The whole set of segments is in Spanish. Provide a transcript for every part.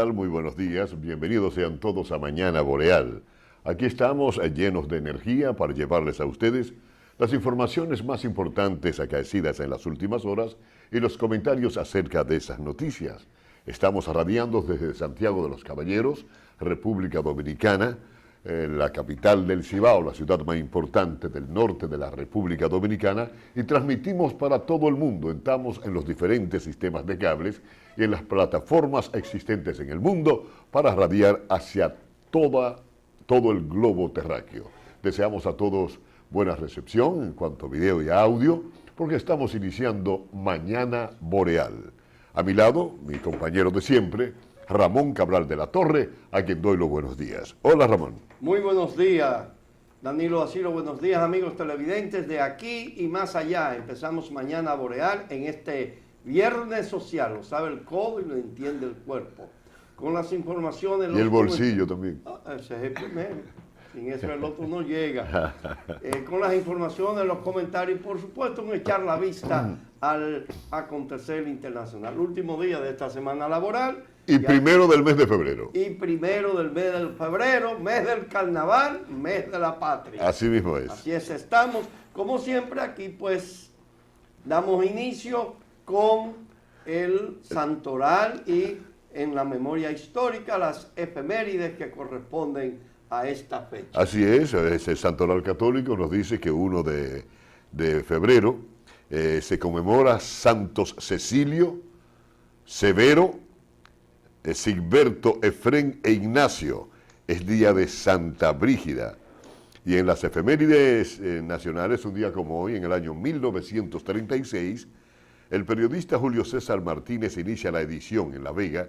tal? Muy buenos días. Bienvenidos sean todos a Mañana Boreal. Aquí estamos llenos de energía para llevarles a ustedes las informaciones más importantes acaecidas en las últimas horas y los comentarios acerca de esas noticias. Estamos radiando desde Santiago de los Caballeros, República Dominicana, la capital del Cibao, la ciudad más importante del norte de la República Dominicana, y transmitimos para todo el mundo. Estamos en los diferentes sistemas de cables y en las plataformas existentes en el mundo para radiar hacia todo el globo terráqueo. Deseamos a todos buena recepción en cuanto a video y audio, porque estamos iniciando Mañana Boreal. A mi lado, mi compañero de siempre, Ramón Cabral de la Torre, a quien doy los buenos días. Hola, Ramón. Muy buenos días, Danilo Asilo. Buenos días, amigos televidentes de aquí y más allá. Empezamos Mañana Boreal en este viernes social. Lo sabe el codo y lo entiende el cuerpo. Con las informaciones... Y el bolsillo también. Ese es el primero. Sin eso el otro no llega. Con las informaciones, los comentarios y por supuesto en echar la vista al acontecer internacional. Último día de esta semana laboral. Y primero del mes de febrero. Y primero del mes de febrero, mes del carnaval, mes de la patria. Así mismo es. Así es, estamos. Como siempre aquí pues damos inicio con el santoral y en la memoria histórica las efemérides que corresponden a esta fecha. Así es, el santoral católico nos dice que 1 de febrero se conmemora Santos Cecilio, Severo, Sigberto, Efrén e Ignacio. Es día de Santa Brígida. Y en las efemérides nacionales, un día como hoy, en el año 1936, el periodista Julio César Martínez inicia la edición en La Vega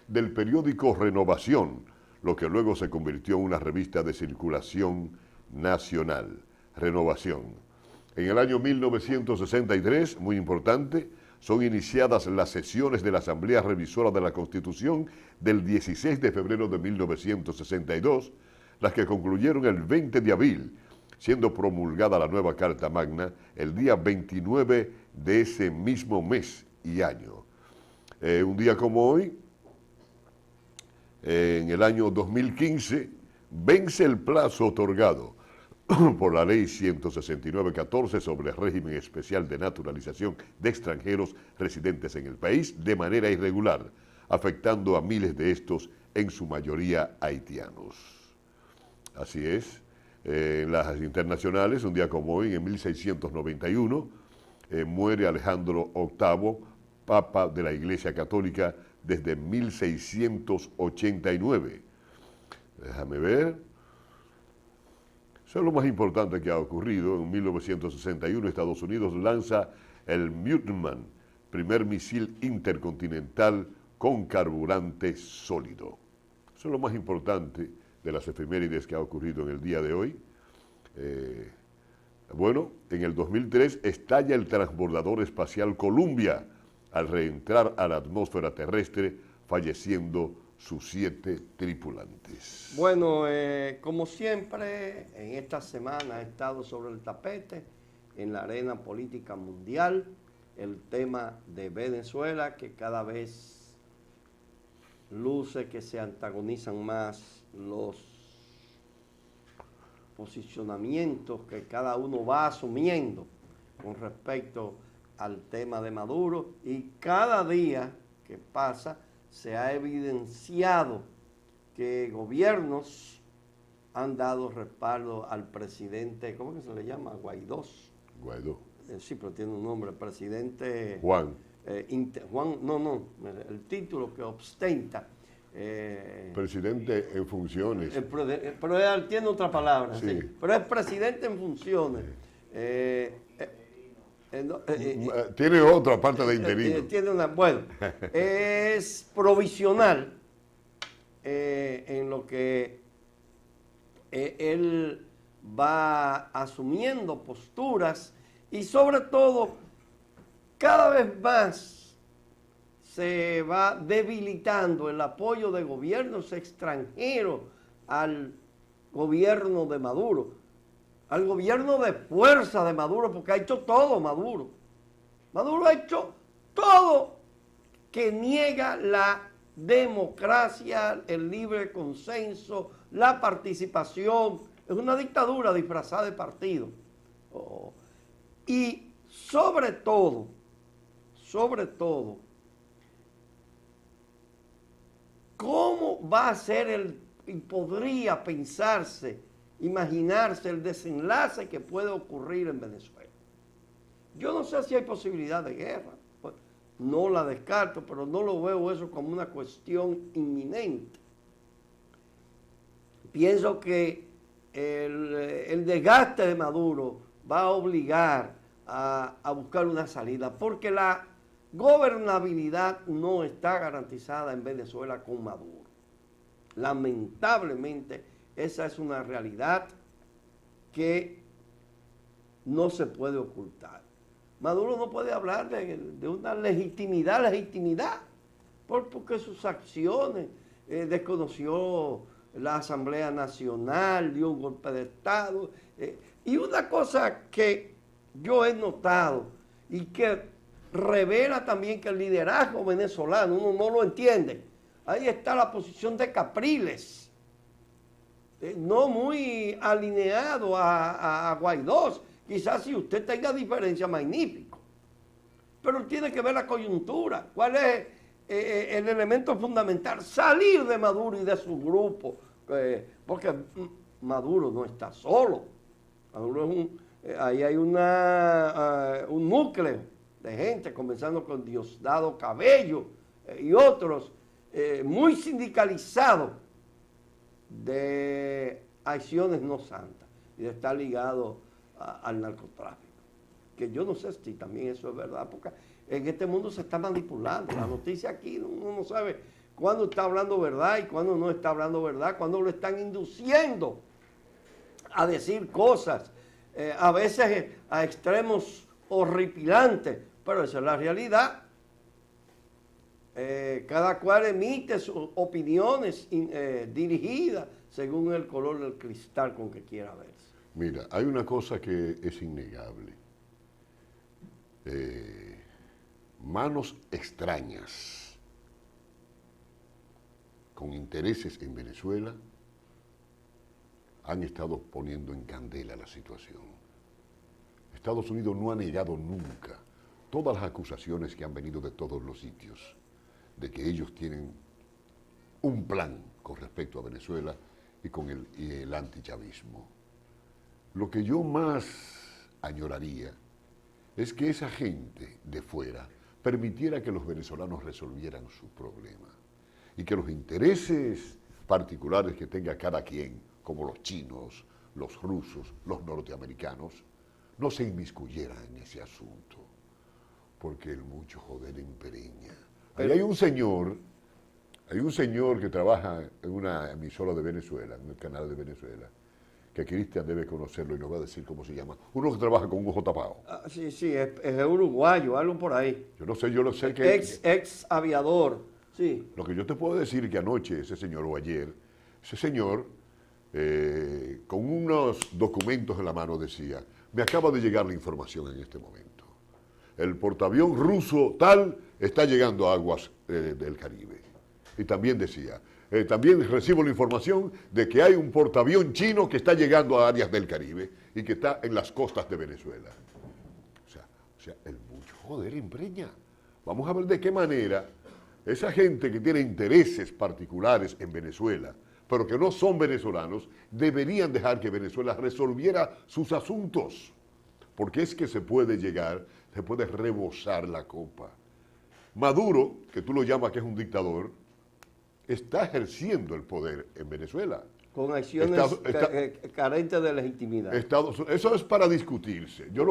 del periódico Renovación, lo que luego se convirtió en una revista de circulación nacional, Renovación. En el año 1963, muy importante, son iniciadas las sesiones de la Asamblea Revisora de la Constitución del 16 de febrero de 1962, las que concluyeron el 20 de abril, siendo promulgada la nueva Carta Magna el día 29 de ese mismo mes y año. Un día como hoy, en el año 2015, vence el plazo otorgado por la Ley 169-14 sobre el régimen especial de naturalización de extranjeros residentes en el país de manera irregular, afectando a miles de estos, en su mayoría haitianos. Así es, en las internacionales, un día como hoy, en 1691, muere Alejandro VIII, Papa de la Iglesia Católica, desde 1689. Déjame ver. Eso es lo más importante que ha ocurrido. En 1961, Estados Unidos lanza el Minuteman, primer misil intercontinental con carburante sólido. Eso es lo más importante de las efemérides que ha ocurrido en el día de hoy. Bueno, en el 2003 estalla el transbordador espacial Columbia al reentrar a la atmósfera terrestre, falleciendo sus 7 tripulantes. Bueno, como siempre, en esta semana ha estado sobre el tapete, en la arena política mundial, el tema de Venezuela, que cada vez luce que se antagonizan más los posicionamientos que cada uno va asumiendo con respecto al tema de Maduro, y cada día que pasa se ha evidenciado que gobiernos han dado respaldo al presidente, ¿cómo que se le llama? Guaidó. Sí, pero tiene un nombre, el presidente... Juan. Juan, no, el título que ostenta. Presidente en funciones. Pero él tiene otra palabra, sí. Sí. Pero es presidente en funciones. Tiene otra parte de interino. Tiene una, bueno, es provisional en lo que él va asumiendo posturas y sobre todo cada vez más se va debilitando el apoyo de gobiernos extranjeros al gobierno de Maduro, al gobierno de fuerza de Maduro, porque ha hecho todo Maduro. Maduro ha hecho todo que niega la democracia, el libre consenso, la participación. Es una dictadura disfrazada de partido. Oh. Y sobre todo, ¿cómo va a ser y podría pensarse, imaginarse el desenlace que puede ocurrir en Venezuela? Yo no sé si hay posibilidad de guerra, pues, no la descarto, pero no lo veo eso como una cuestión inminente. Pienso que el desgaste de Maduro va a obligar a buscar una salida, porque la gobernabilidad no está garantizada en Venezuela con Maduro. Lamentablemente, esa es una realidad que no se puede ocultar. Maduro no puede hablar de una legitimidad, porque sus acciones, desconoció la Asamblea Nacional, dio un golpe de Estado. Y una cosa que yo he notado y que revela también que el liderazgo venezolano, uno no lo entiende. Ahí está la posición de Capriles, no muy alineado a Guaidó. Quizás si usted tenga diferencia, magnífico. Pero tiene que ver la coyuntura. ¿Cuál es el elemento fundamental? Salir de Maduro y de su grupo. Porque Maduro no está solo. Maduro es ahí hay un núcleo de gente, comenzando con Diosdado Cabello y otros, muy sindicalizados de acciones no santas y de estar ligado al narcotráfico. Que yo no sé si también eso es verdad, porque en este mundo se está manipulando. La noticia aquí uno no sabe cuándo está hablando verdad y cuándo no está hablando verdad, cuándo lo están induciendo a decir cosas, a veces a extremos horripilantes, pero esa es la realidad. Cada cual emite sus opiniones dirigidas según el color del cristal con que quiera verse. Mira, hay una cosa que es innegable. Manos extrañas con intereses en Venezuela han estado poniendo en candela la situación. Estados Unidos no ha negado nunca todas las acusaciones que han venido de todos los sitios, de que ellos tienen un plan con respecto a Venezuela y con el antichavismo. Lo que yo más añoraría es que esa gente de fuera permitiera que los venezolanos resolvieran su problema y que los intereses particulares que tenga cada quien, como los chinos, los rusos, los norteamericanos, no se inmiscuyeran en ese asunto, porque el mucho joder empereña. Ahí hay un señor que trabaja en una emisora de Venezuela, en el canal de Venezuela, que Cristian debe conocerlo y nos va a decir cómo se llama. Uno que trabaja con un ojo tapado. Sí, es uruguayo, algo por ahí. Yo no sé que... Ex aviador, sí. Lo que yo te puedo decir es que anoche ese señor, o ayer, ese señor, con unos documentos en la mano decía, me acaba de llegar la información en este momento. El portaavión ruso tal está llegando a aguas del Caribe. Y también decía, también recibo la información de que hay un portaavión chino que está llegando a áreas del Caribe y que está en las costas de Venezuela. O sea, el mucho joder empreña. Vamos a ver de qué manera esa gente que tiene intereses particulares en Venezuela, pero que no son venezolanos, deberían dejar que Venezuela resolviera sus asuntos. Porque es que se puede rebosar la copa. Maduro, que tú lo llamas que es un dictador, está ejerciendo el poder en Venezuela. Con acciones carentes de legitimidad. Eso es para discutirse. Yo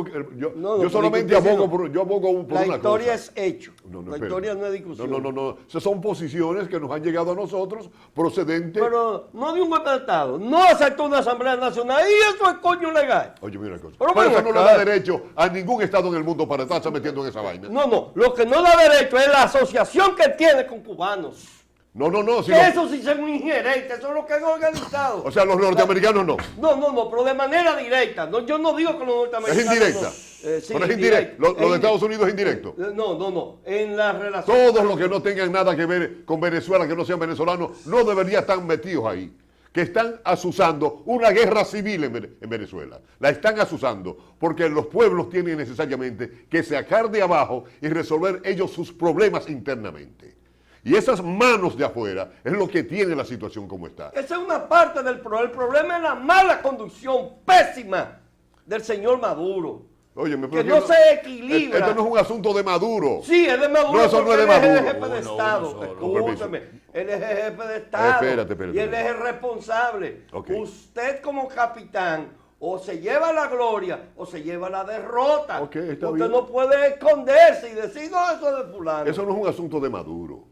No, solamente abogo por una cosa. La historia es hecho. La historia no es discusión. No. Esas son posiciones que nos han llegado a nosotros procedentes. Pero no de un golpe de Estado. No aceptó una Asamblea Nacional y eso es coño legal. Oye, mira una cosa. Pero eso no le da derecho a ningún Estado en el mundo para estarse metiendo en esa vaina. No. Lo que no da derecho es la asociación que tiene con cubanos. No. Si Que los- eso sí son ingerentes, eso es lo que han organizado. o sea, los norteamericanos no. No, pero de manera directa. No, yo no digo que los norteamericanos. Es indirecta. Sí, Pero es indirecto. Lo de Es Estados Unidos es indirecto. No. En la relación. Todos los que no tengan nada que ver con Venezuela, que no sean venezolanos, no deberían estar metidos ahí. Que están asusando una guerra civil en Venezuela. La están asusando porque los pueblos tienen necesariamente que sacar de abajo y resolver ellos sus problemas internamente. Y esas manos de afuera es lo que tiene la situación como está. Esa es una parte del problema. El problema es la mala conducción pésima del señor Maduro. Óyeme, Que pero no se equilibra. Esto no es un asunto de Maduro. Sí, es de Maduro. No, eso no porque es de él es el Maduro. jefe de Uno Estado. solo. Con permiso. Escúchame. Él es el jefe de Estado. Espérate. Y él es el responsable. Ok. Usted como capitán o se lleva la gloria o se lleva la derrota. Ok, está Usted bien. no puede esconderse y decir, no, eso es de fulano. Eso no es un asunto de Maduro.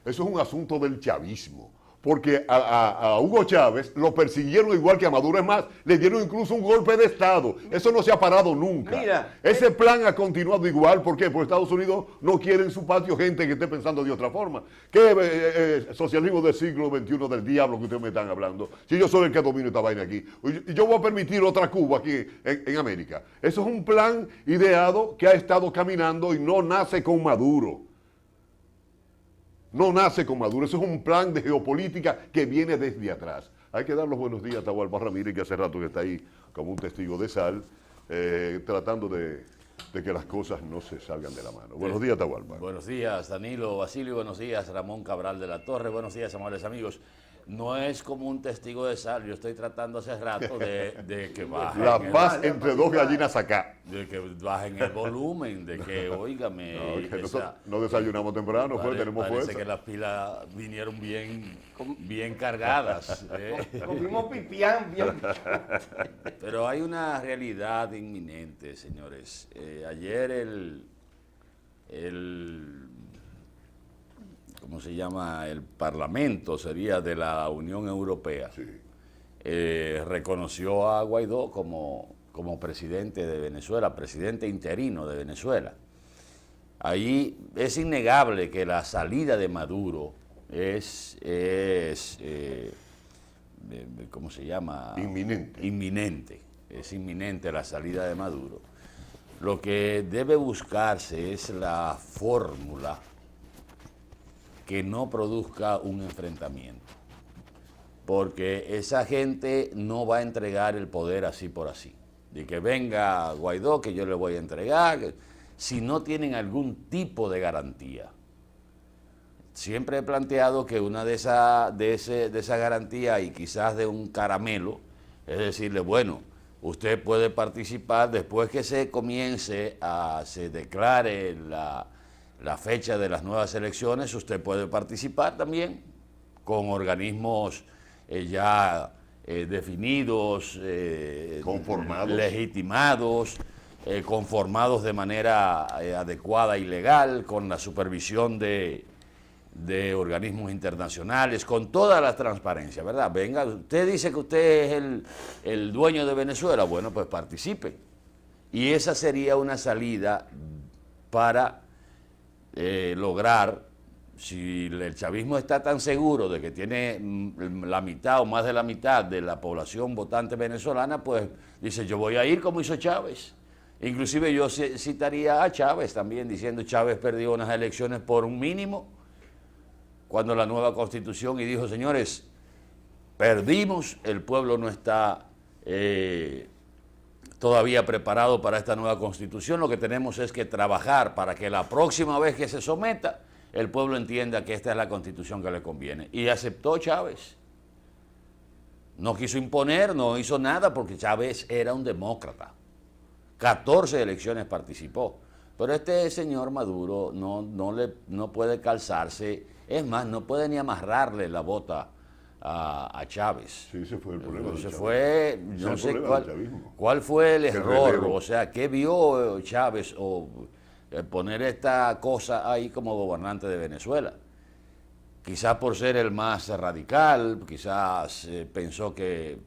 Eso es un asunto del chavismo. Porque a Hugo Chávez lo persiguieron igual que a Maduro. Es más, le dieron incluso un golpe de Estado. Eso no se ha parado nunca. Mira, Ese plan ha continuado igual. ¿Por qué? Porque Estados Unidos no quiere en su patio gente que esté pensando de otra forma. ¿Qué socialismo del siglo XXI del diablo que ustedes me están hablando? Si yo soy el que domino esta vaina aquí. Y yo voy a permitir otra Cuba aquí en América. Eso es un plan ideado que ha estado caminando y no nace con Maduro. No nace con Maduro, eso es un plan de geopolítica que viene desde atrás. Hay que dar los buenos días a Atahualpa Ramírez, que hace rato que está ahí como un testigo de sal, tratando de que las cosas no se salgan de la mano. Buenos días, Atahualpa. Buenos días, Danilo Basilio. Buenos días, Ramón Cabral de la Torre. Buenos días, amables amigos. No es como un testigo de sal. Yo estoy tratando hace rato de que bajen. La el- paz entre dos gallinas acá. de que bajen el volumen, de que, óigame, No, que esa- no desayunamos temprano, pues tenemos parece fuerza. que las pilas vinieron bien cargadas. Comimos pipián bien. Pero hay una realidad inminente, señores. Ayer ¿cómo se llama? El Parlamento sería de la Unión Europea. Sí. Reconoció a Guaidó como presidente de Venezuela, presidente interino de Venezuela. Ahí es innegable que la salida de Maduro es ¿cómo se llama? Inminente. Inminente. Es inminente la salida de Maduro. Lo que debe buscarse es la fórmula que no produzca un enfrentamiento. Porque esa gente no va a entregar el poder así por así. De que venga Guaidó, que yo le voy a entregar, si no tienen algún tipo de garantía. Siempre he planteado que una de esa garantía y quizás de un caramelo, es decirle, bueno, usted puede participar después que se declare la fecha de las nuevas elecciones, usted puede participar también con organismos ya definidos, Conformados. legitimados, conformados de manera adecuada y legal, con la supervisión de organismos internacionales, con toda la transparencia, ¿verdad? Venga, usted dice que usted es el dueño de Venezuela, bueno, pues participe. Y esa sería una salida para lograr, si el chavismo está tan seguro de que tiene la mitad o más de la mitad de la población votante venezolana, pues dice, yo voy a ir como hizo Chávez. Inclusive yo citaría a Chávez también, diciendo Chávez perdió unas elecciones por un mínimo, cuando la nueva Constitución, y dijo, señores, perdimos, el pueblo no está todavía preparado para esta nueva Constitución, lo que tenemos es que trabajar para que la próxima vez que se someta, el pueblo entienda que esta es la Constitución que le conviene. Y aceptó Chávez. No quiso imponer, no hizo nada, porque Chávez era un demócrata. 14 elecciones participó. Pero este señor Maduro no puede calzarse, es más, no puede ni amarrarle la bota a Chávez. Sí, ese fue el problema. del Se chavismo. fue, Ese no es el sé problema del chavismo. cuál fue el Que error, relevo. o sea, ¿qué vio Chávez o poner esta cosa ahí como gobernante de Venezuela? Quizás por ser el más radical, quizás pensó que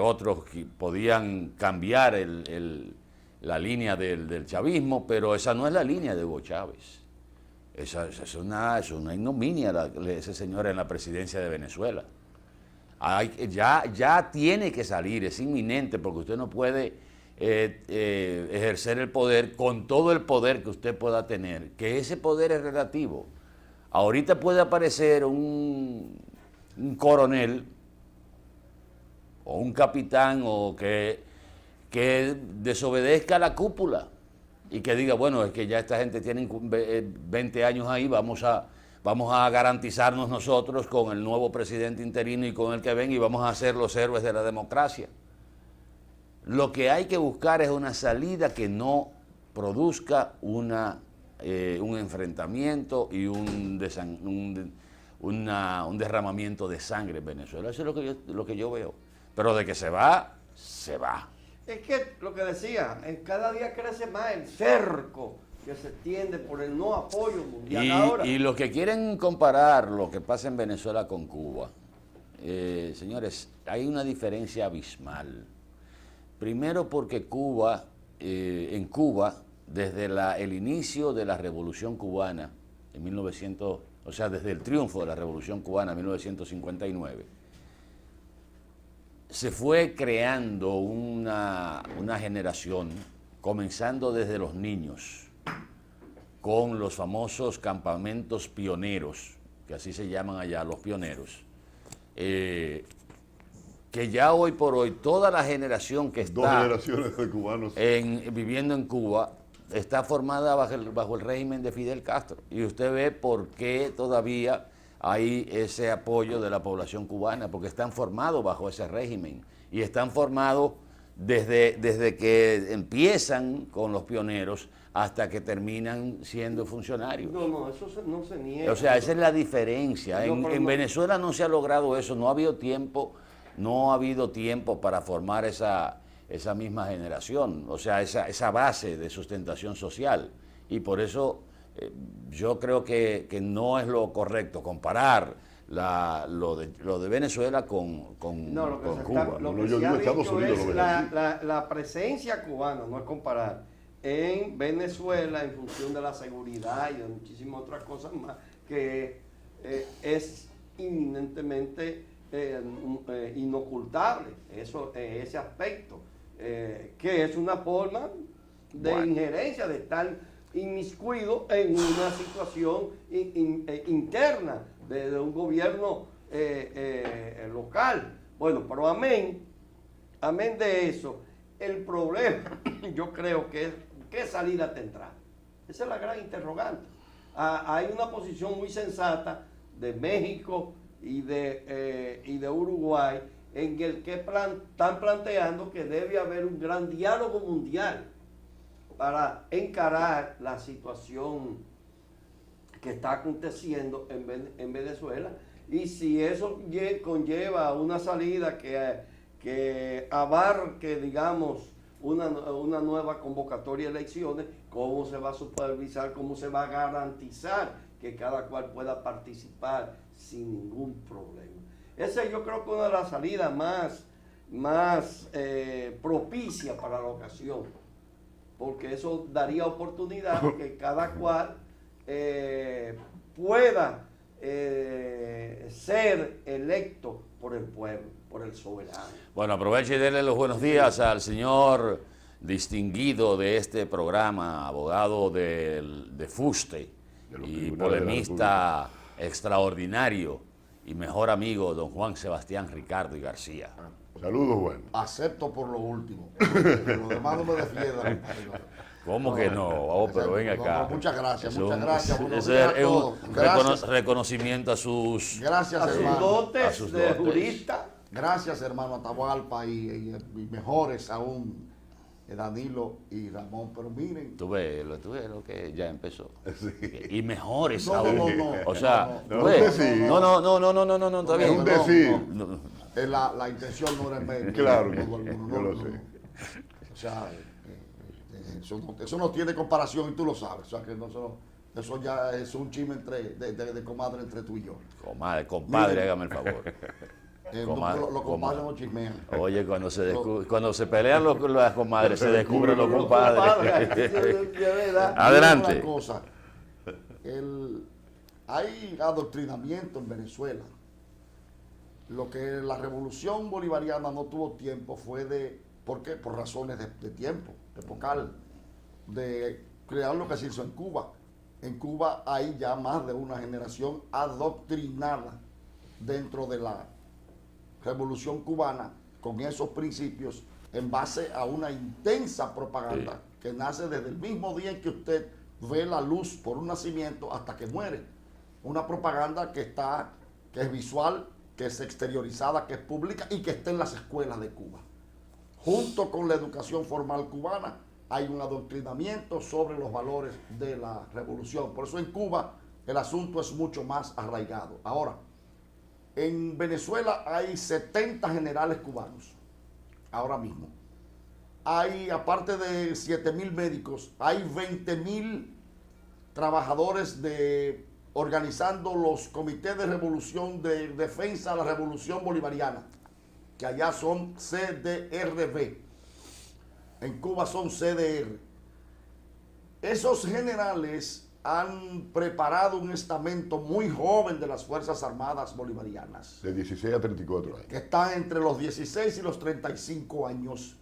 otros podían cambiar la línea del chavismo, pero esa no es la línea de Hugo Chávez. Es una ignominia ese señor en la presidencia de Venezuela. Ya tiene que salir, es inminente, porque usted no puede ejercer el poder con todo el poder que usted pueda tener, que ese poder es relativo. Ahorita puede aparecer un coronel o un capitán o que desobedezca a la cúpula y que diga, bueno, es que ya esta gente tiene 20 años ahí, vamos a garantizarnos nosotros con el nuevo presidente interino y con el que venga y vamos a ser los héroes de la democracia. Lo que hay que buscar es una salida que no produzca un enfrentamiento y un derramamiento de sangre en Venezuela. Eso es lo que yo veo. Pero de que se va, se va. Es que lo que decía, cada día crece más el cerco que se extiende por el no apoyo mundial ahora. Y los que quieren comparar lo que pasa en Venezuela con Cuba, señores, hay una diferencia abismal. Primero porque en Cuba, desde el inicio de la Revolución Cubana, en 1900, o sea, desde el triunfo de la Revolución Cubana en 1959, se fue creando una generación, comenzando desde los niños, con los famosos campamentos pioneros, que así se llaman allá, los pioneros, que ya hoy por hoy toda la generación que está 2 generaciones de cubanos viviendo en Cuba está formada bajo el régimen de Fidel Castro. Y usted ve por qué todavía hay ese apoyo de la población cubana, porque están formados bajo ese régimen y están formados desde que empiezan con los pioneros hasta que terminan siendo funcionarios. No, eso no se niega. O sea, esa es la diferencia. En Venezuela no se ha logrado eso, no ha habido tiempo para formar esa misma generación, o sea, esa base de sustentación social. Y por eso yo creo que no es lo correcto comparar lo de Venezuela con Cuba. Lo que se ha dicho es la presencia cubana, no es comparar, en Venezuela en función de la seguridad y de muchísimas otras cosas más, que es inminentemente inocultable, ese aspecto, que es una forma de injerencia, de estar inmiscuido en una situación interna de un gobierno local. Bueno, pero amén de eso, el problema yo creo que es qué salida tendrá. Esa es la gran interrogante. Hay una posición muy sensata de México y de Uruguay en el que están planteando que debe haber un gran diálogo mundial para encarar la situación que está aconteciendo en Venezuela, y si eso conlleva una salida que abarque, digamos, una nueva convocatoria de elecciones, cómo se va a supervisar, cómo se va a garantizar que cada cual pueda participar sin ningún problema. Esa yo creo que es una de las salidas más propicia para la ocasión, porque eso daría oportunidad de que cada cual pueda ser electo por el pueblo, por el soberano. Bueno, aproveche y denle los buenos días al señor distinguido de este programa, abogado de fuste y polemista extraordinario y mejor amigo, don Juan Sebastián Ricardo y García. Saludos, bueno. Acepto por lo último. Lo demás no me defiendan. ¿Cómo que no? Oh, pero ven acá. Muchas gracias, Eso muchas gracias. es un reconocimiento a sus... Gracias, A sus hermano. dotes de jurista. Gracias, hermano Atahualpa y mejores aún, Danilo y Ramón. Pero miren. Tú ves lo que ya empezó. Sí. Y mejores No, aún. no. O sea, No, tú ves. no, No, está bien. Es un decir. La intención no era Claro, todo el mundo, yo lo sé. O sea, eso no tiene comparación y tú lo sabes. O sea, que eso ya es un chisme de comadre entre tú y yo. Compadre, Miren. hágame el favor. Los compadres no chismean. Oye, cuando se pelean las comadres, se descubren los compadres. De verdad. Adelante. Una cosa, hay adoctrinamiento en Venezuela. Lo que la revolución bolivariana no tuvo tiempo fue ¿por qué? Por razones de tiempo, epocal, de crear lo que se hizo en Cuba. En Cuba hay ya más de una generación adoctrinada dentro de la revolución cubana con esos principios en base a una intensa propaganda que nace desde el mismo día en que usted ve la luz por un nacimiento hasta que muere. Una propaganda que es visual, que es exteriorizada, que es pública y que está en las escuelas de Cuba. Junto con la educación formal cubana, hay un adoctrinamiento sobre los valores de la revolución. Por eso en Cuba el asunto es mucho más arraigado. Ahora, en Venezuela hay 70 generales cubanos, ahora mismo. Hay, aparte de 7.000 médicos, hay 20.000 trabajadores organizando los comités de revolución de defensa de la revolución bolivariana, que allá son CDRB, en Cuba son CDR. Esos generales han preparado un estamento muy joven de las Fuerzas Armadas Bolivarianas, De 16 a 34 años. que están entre los 16 y los 35 años.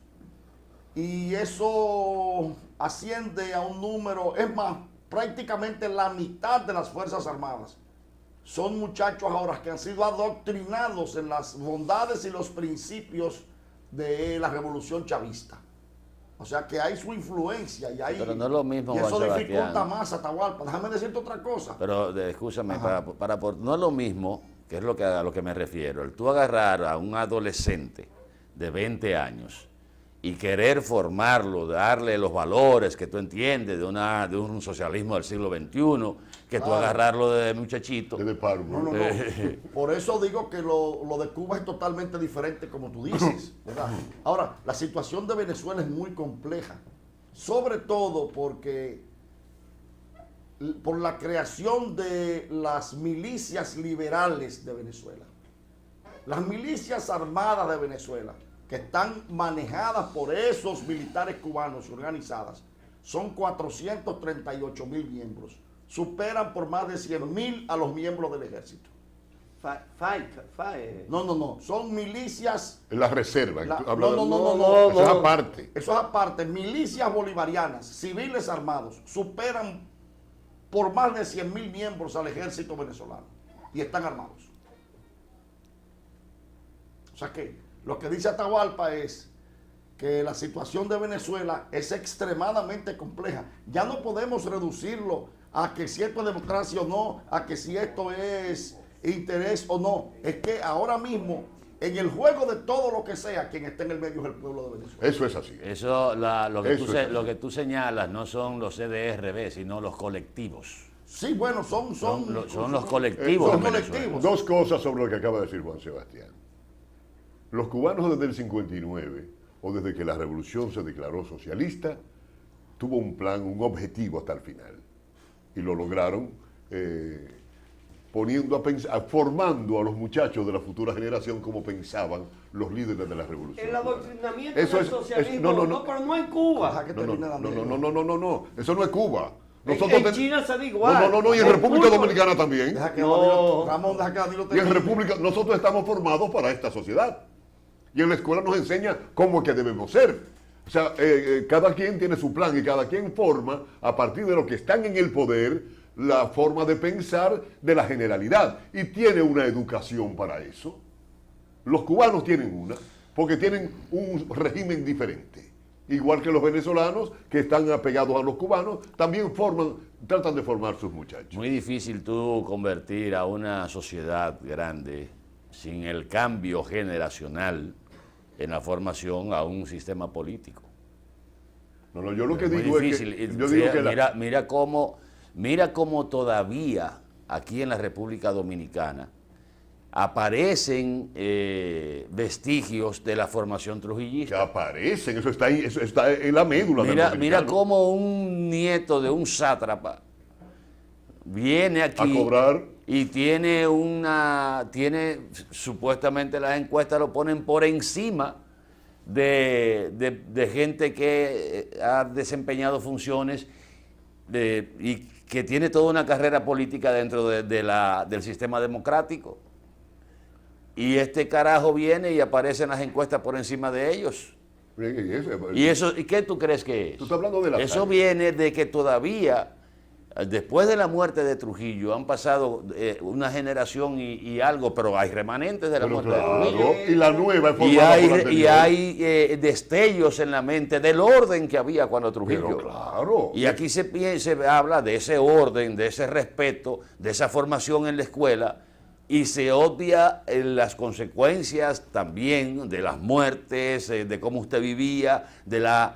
Y eso asciende a un número, es más, prácticamente la mitad de las Fuerzas Armadas son muchachos ahora que han sido adoctrinados en las bondades y los principios de la revolución chavista. O sea que hay su influencia y hay, Pero no es lo mismo, y eso Juan dificulta Sebastián. más a Atahualpa. Déjame decirte otra cosa. Pero escúchame, no es lo mismo, que es a lo que me refiero, el tú agarrar a un adolescente de 20 años y querer formarlo, darle los valores que tú entiendes de un socialismo del siglo XXI, que tú agarrarlo de muchachito. Desde Parma. No. Por eso digo que lo de Cuba es totalmente diferente, como tú dices, ¿verdad? Ahora, la situación de Venezuela es muy compleja, sobre todo porque por la creación de las milicias liberales de Venezuela. Las milicias armadas de Venezuela, que están manejadas por esos militares cubanos y organizadas, son 438.000 miembros. Superan por más de 100.000 a los miembros del ejército. No. Son milicias. En la reserva. No. Eso es aparte. Eso es aparte. Milicias bolivarianas, civiles armados, superan por más de 100.000 miembros al ejército venezolano. Y están armados. O sea que lo que dice Atahualpa es que la situación de Venezuela es extremadamente compleja. Ya no podemos reducirlo a que si esto es democracia o no, a que si esto es interés o no. Es que ahora mismo, en el juego de todo lo que sea, quien está en el medio es el pueblo de Venezuela. Eso es así. Eso, lo que así. tú señalas no son los CDRB, sino los colectivos. Sí, bueno, son los colectivos. Son en Venezuela. colectivos. Dos cosas sobre lo que acaba de decir Juan Sebastián. Los cubanos desde el 59, o desde que la revolución se declaró socialista, tuvo un plan, un objetivo hasta el final. Y lo lograron poniendo a pensar, formando a los muchachos de la futura generación como pensaban los líderes de la revolución. El adoctrinamiento Eso del es- socialismo, no. pero no en Cuba. Deja que No, termine Daniel. no, eso no es Cuba. En China se da igual. No, y en El República fútbol- Dominicana también. Deja que No. Danilo- Ramón, deja que Danilo Y en termine. República, nosotros estamos formados para esta sociedad. Y en la escuela nos enseña cómo es que debemos ser. O sea, cada quien tiene su plan y cada quien forma, a partir de lo que están en el poder, la forma de pensar de la generalidad. Y tiene una educación para eso. Los cubanos tienen una, porque tienen un régimen diferente. Igual que los venezolanos, que están apegados a los cubanos, también tratan de formar sus muchachos. Muy difícil tú convertir a una sociedad grande sin el cambio generacional en la formación a un sistema político. No, yo lo que Es muy digo difícil. es que... Yo digo que mira cómo todavía aquí en la República Dominicana aparecen vestigios de la formación que trujillista. aparecen, eso está en la médula del Mira dominicano. cómo un nieto de un sátrapa viene aquí A cobrar. y tiene supuestamente las encuestas lo ponen por encima de gente que ha desempeñado funciones y que tiene toda una carrera política dentro del sistema democrático. Y este carajo viene y aparece en las encuestas por encima de ellos. ¿Y qué tú crees que es? Tú estás hablando de la Eso calle. viene de que todavía, después de la muerte de Trujillo, han pasado una generación y algo, pero hay remanentes de la muerte de Trujillo. Y la nueva es Y formada por la hay, anterior. destellos en la mente del orden que había cuando Trujillo. Pero claro. Y aquí se habla de ese orden, de ese respeto, de esa formación en la escuela, y se obvia las consecuencias también de las muertes, de cómo usted vivía, de la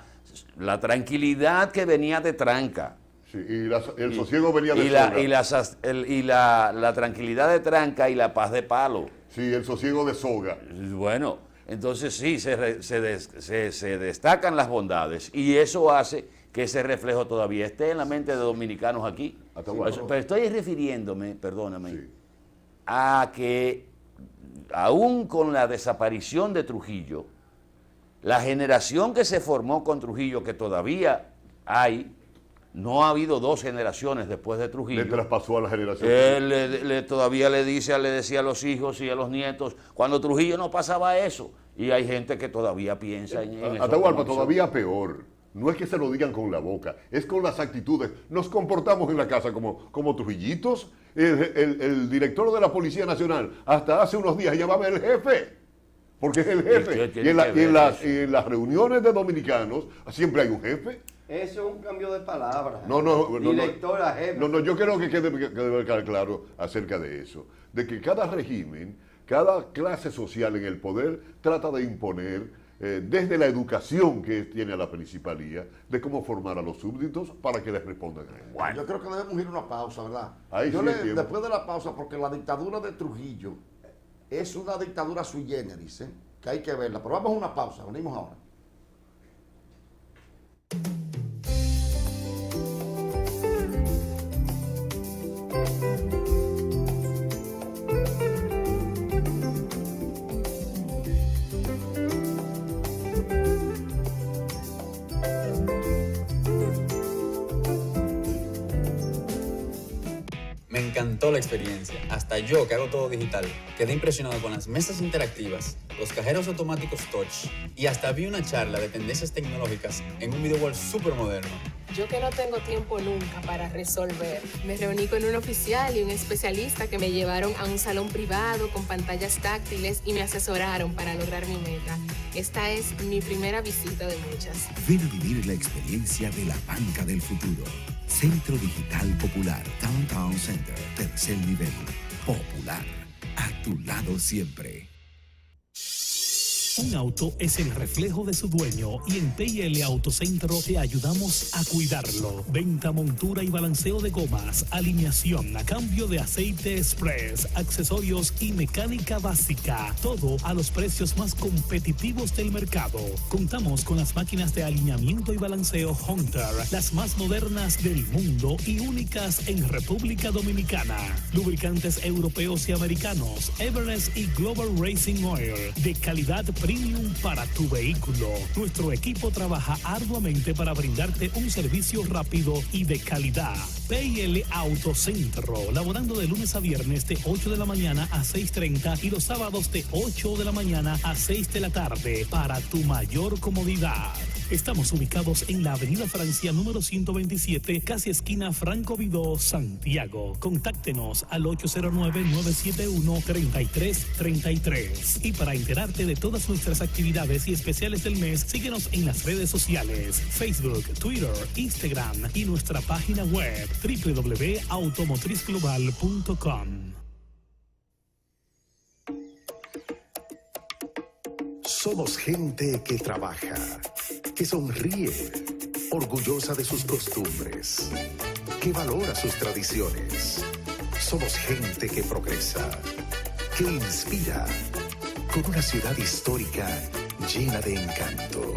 tranquilidad que venía de tranca. Sí, y el sosiego venía de soga. La tranquilidad de tranca y la paz de palo. Sí, el sosiego de soga. Bueno, entonces sí, se destacan las bondades y eso hace que ese reflejo todavía esté en la mente de dominicanos aquí. Pero estoy refiriéndome, perdóname, Sí. a que aún con la desaparición de Trujillo, la generación que se formó con Trujillo, que todavía hay, no ha habido dos generaciones después de Trujillo. Le traspasó a la generación. Él todavía le decía a los hijos y a los nietos, cuando Trujillo no pasaba eso. Y hay gente que todavía piensa en eso. Atahualpa, todavía peor. No es que se lo digan con la boca, es con las actitudes. Nos comportamos en la casa como trujillitos. El director de la Policía Nacional hasta hace unos días llamaba el jefe, porque es el jefe. Y en las reuniones de dominicanos siempre hay un jefe. Eso es un cambio de palabra. No. Director a jefe. No, yo creo que debe quedar claro acerca de eso. De que cada régimen, cada clase social en el poder trata de imponer desde la educación que tiene la principalía, de cómo formar a los súbditos para que les respondan a él. Bueno, yo creo que debemos ir a una pausa, ¿verdad? Ahí sí es tiempo. Después de la pausa, porque la dictadura de Trujillo es una dictadura sui generis, que hay que verla. Pero vamos a una pausa, venimos ahora. Me encantó la experiencia. Hasta yo, que hago todo digital, quedé impresionado con las mesas interactivas, los cajeros automáticos touch y hasta vi una charla de tendencias tecnológicas en un video wall súper moderno. Yo que no tengo tiempo nunca para resolver. Me reuní con un oficial y un especialista que me llevaron a un salón privado con pantallas táctiles y me asesoraron para lograr mi meta. Esta es mi primera visita de muchas. Ven a vivir la experiencia de la banca del futuro. Centro Digital Popular, Downtown Center, tercer nivel. Popular, a tu lado siempre. Un auto es el reflejo de su dueño y en PIL Autocentro te ayudamos a cuidarlo. Venta, montura y balanceo de gomas, alineación, cambio de aceite express, accesorios y mecánica básica. Todo a los precios más competitivos del mercado. Contamos con las máquinas de alineamiento y balanceo Hunter, las más modernas del mundo y únicas en República Dominicana. Lubricantes europeos y americanos, Everest y Global Racing Oil, de calidad premium para tu vehículo. Nuestro equipo trabaja arduamente para brindarte un servicio rápido y de calidad. PIL Autocentro, laborando de lunes a viernes de 8 de la mañana a 6:30 y los sábados de 8 de la mañana a 6 de la tarde para tu mayor comodidad. Estamos ubicados en la Avenida Francia número 127, casi esquina Franco Vidó, Santiago. Contáctenos al 809-971-3333. Y para enterarte de todas nuestras actividades y especiales del mes, síguenos en las redes sociales, Facebook, Twitter, Instagram y nuestra página web www.automotrizglobal.com. Somos gente que trabaja, que sonríe, orgullosa de sus costumbres, que valora sus tradiciones. Somos gente que progresa, que inspira, con una ciudad histórica llena de encanto.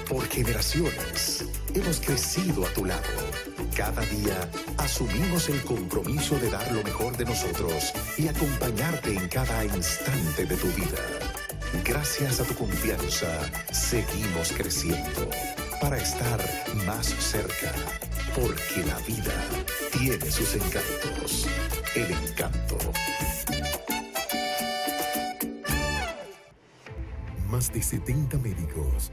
Por generaciones hemos crecido a tu lado. Cada día asumimos el compromiso de dar lo mejor de nosotros y acompañarte en cada instante de tu vida. Gracias a tu confianza, seguimos creciendo para estar más cerca. porque la vida tiene sus encantos. El Encanto. Más de 70 médicos,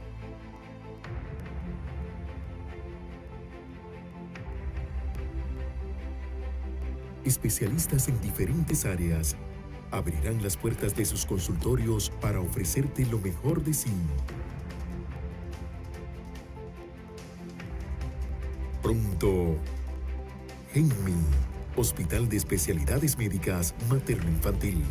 especialistas en diferentes áreas, abrirán las puertas de sus consultorios para ofrecerte lo mejor de sí. Pronto, GENMI, Hospital de Especialidades Médicas Materno-Infantil.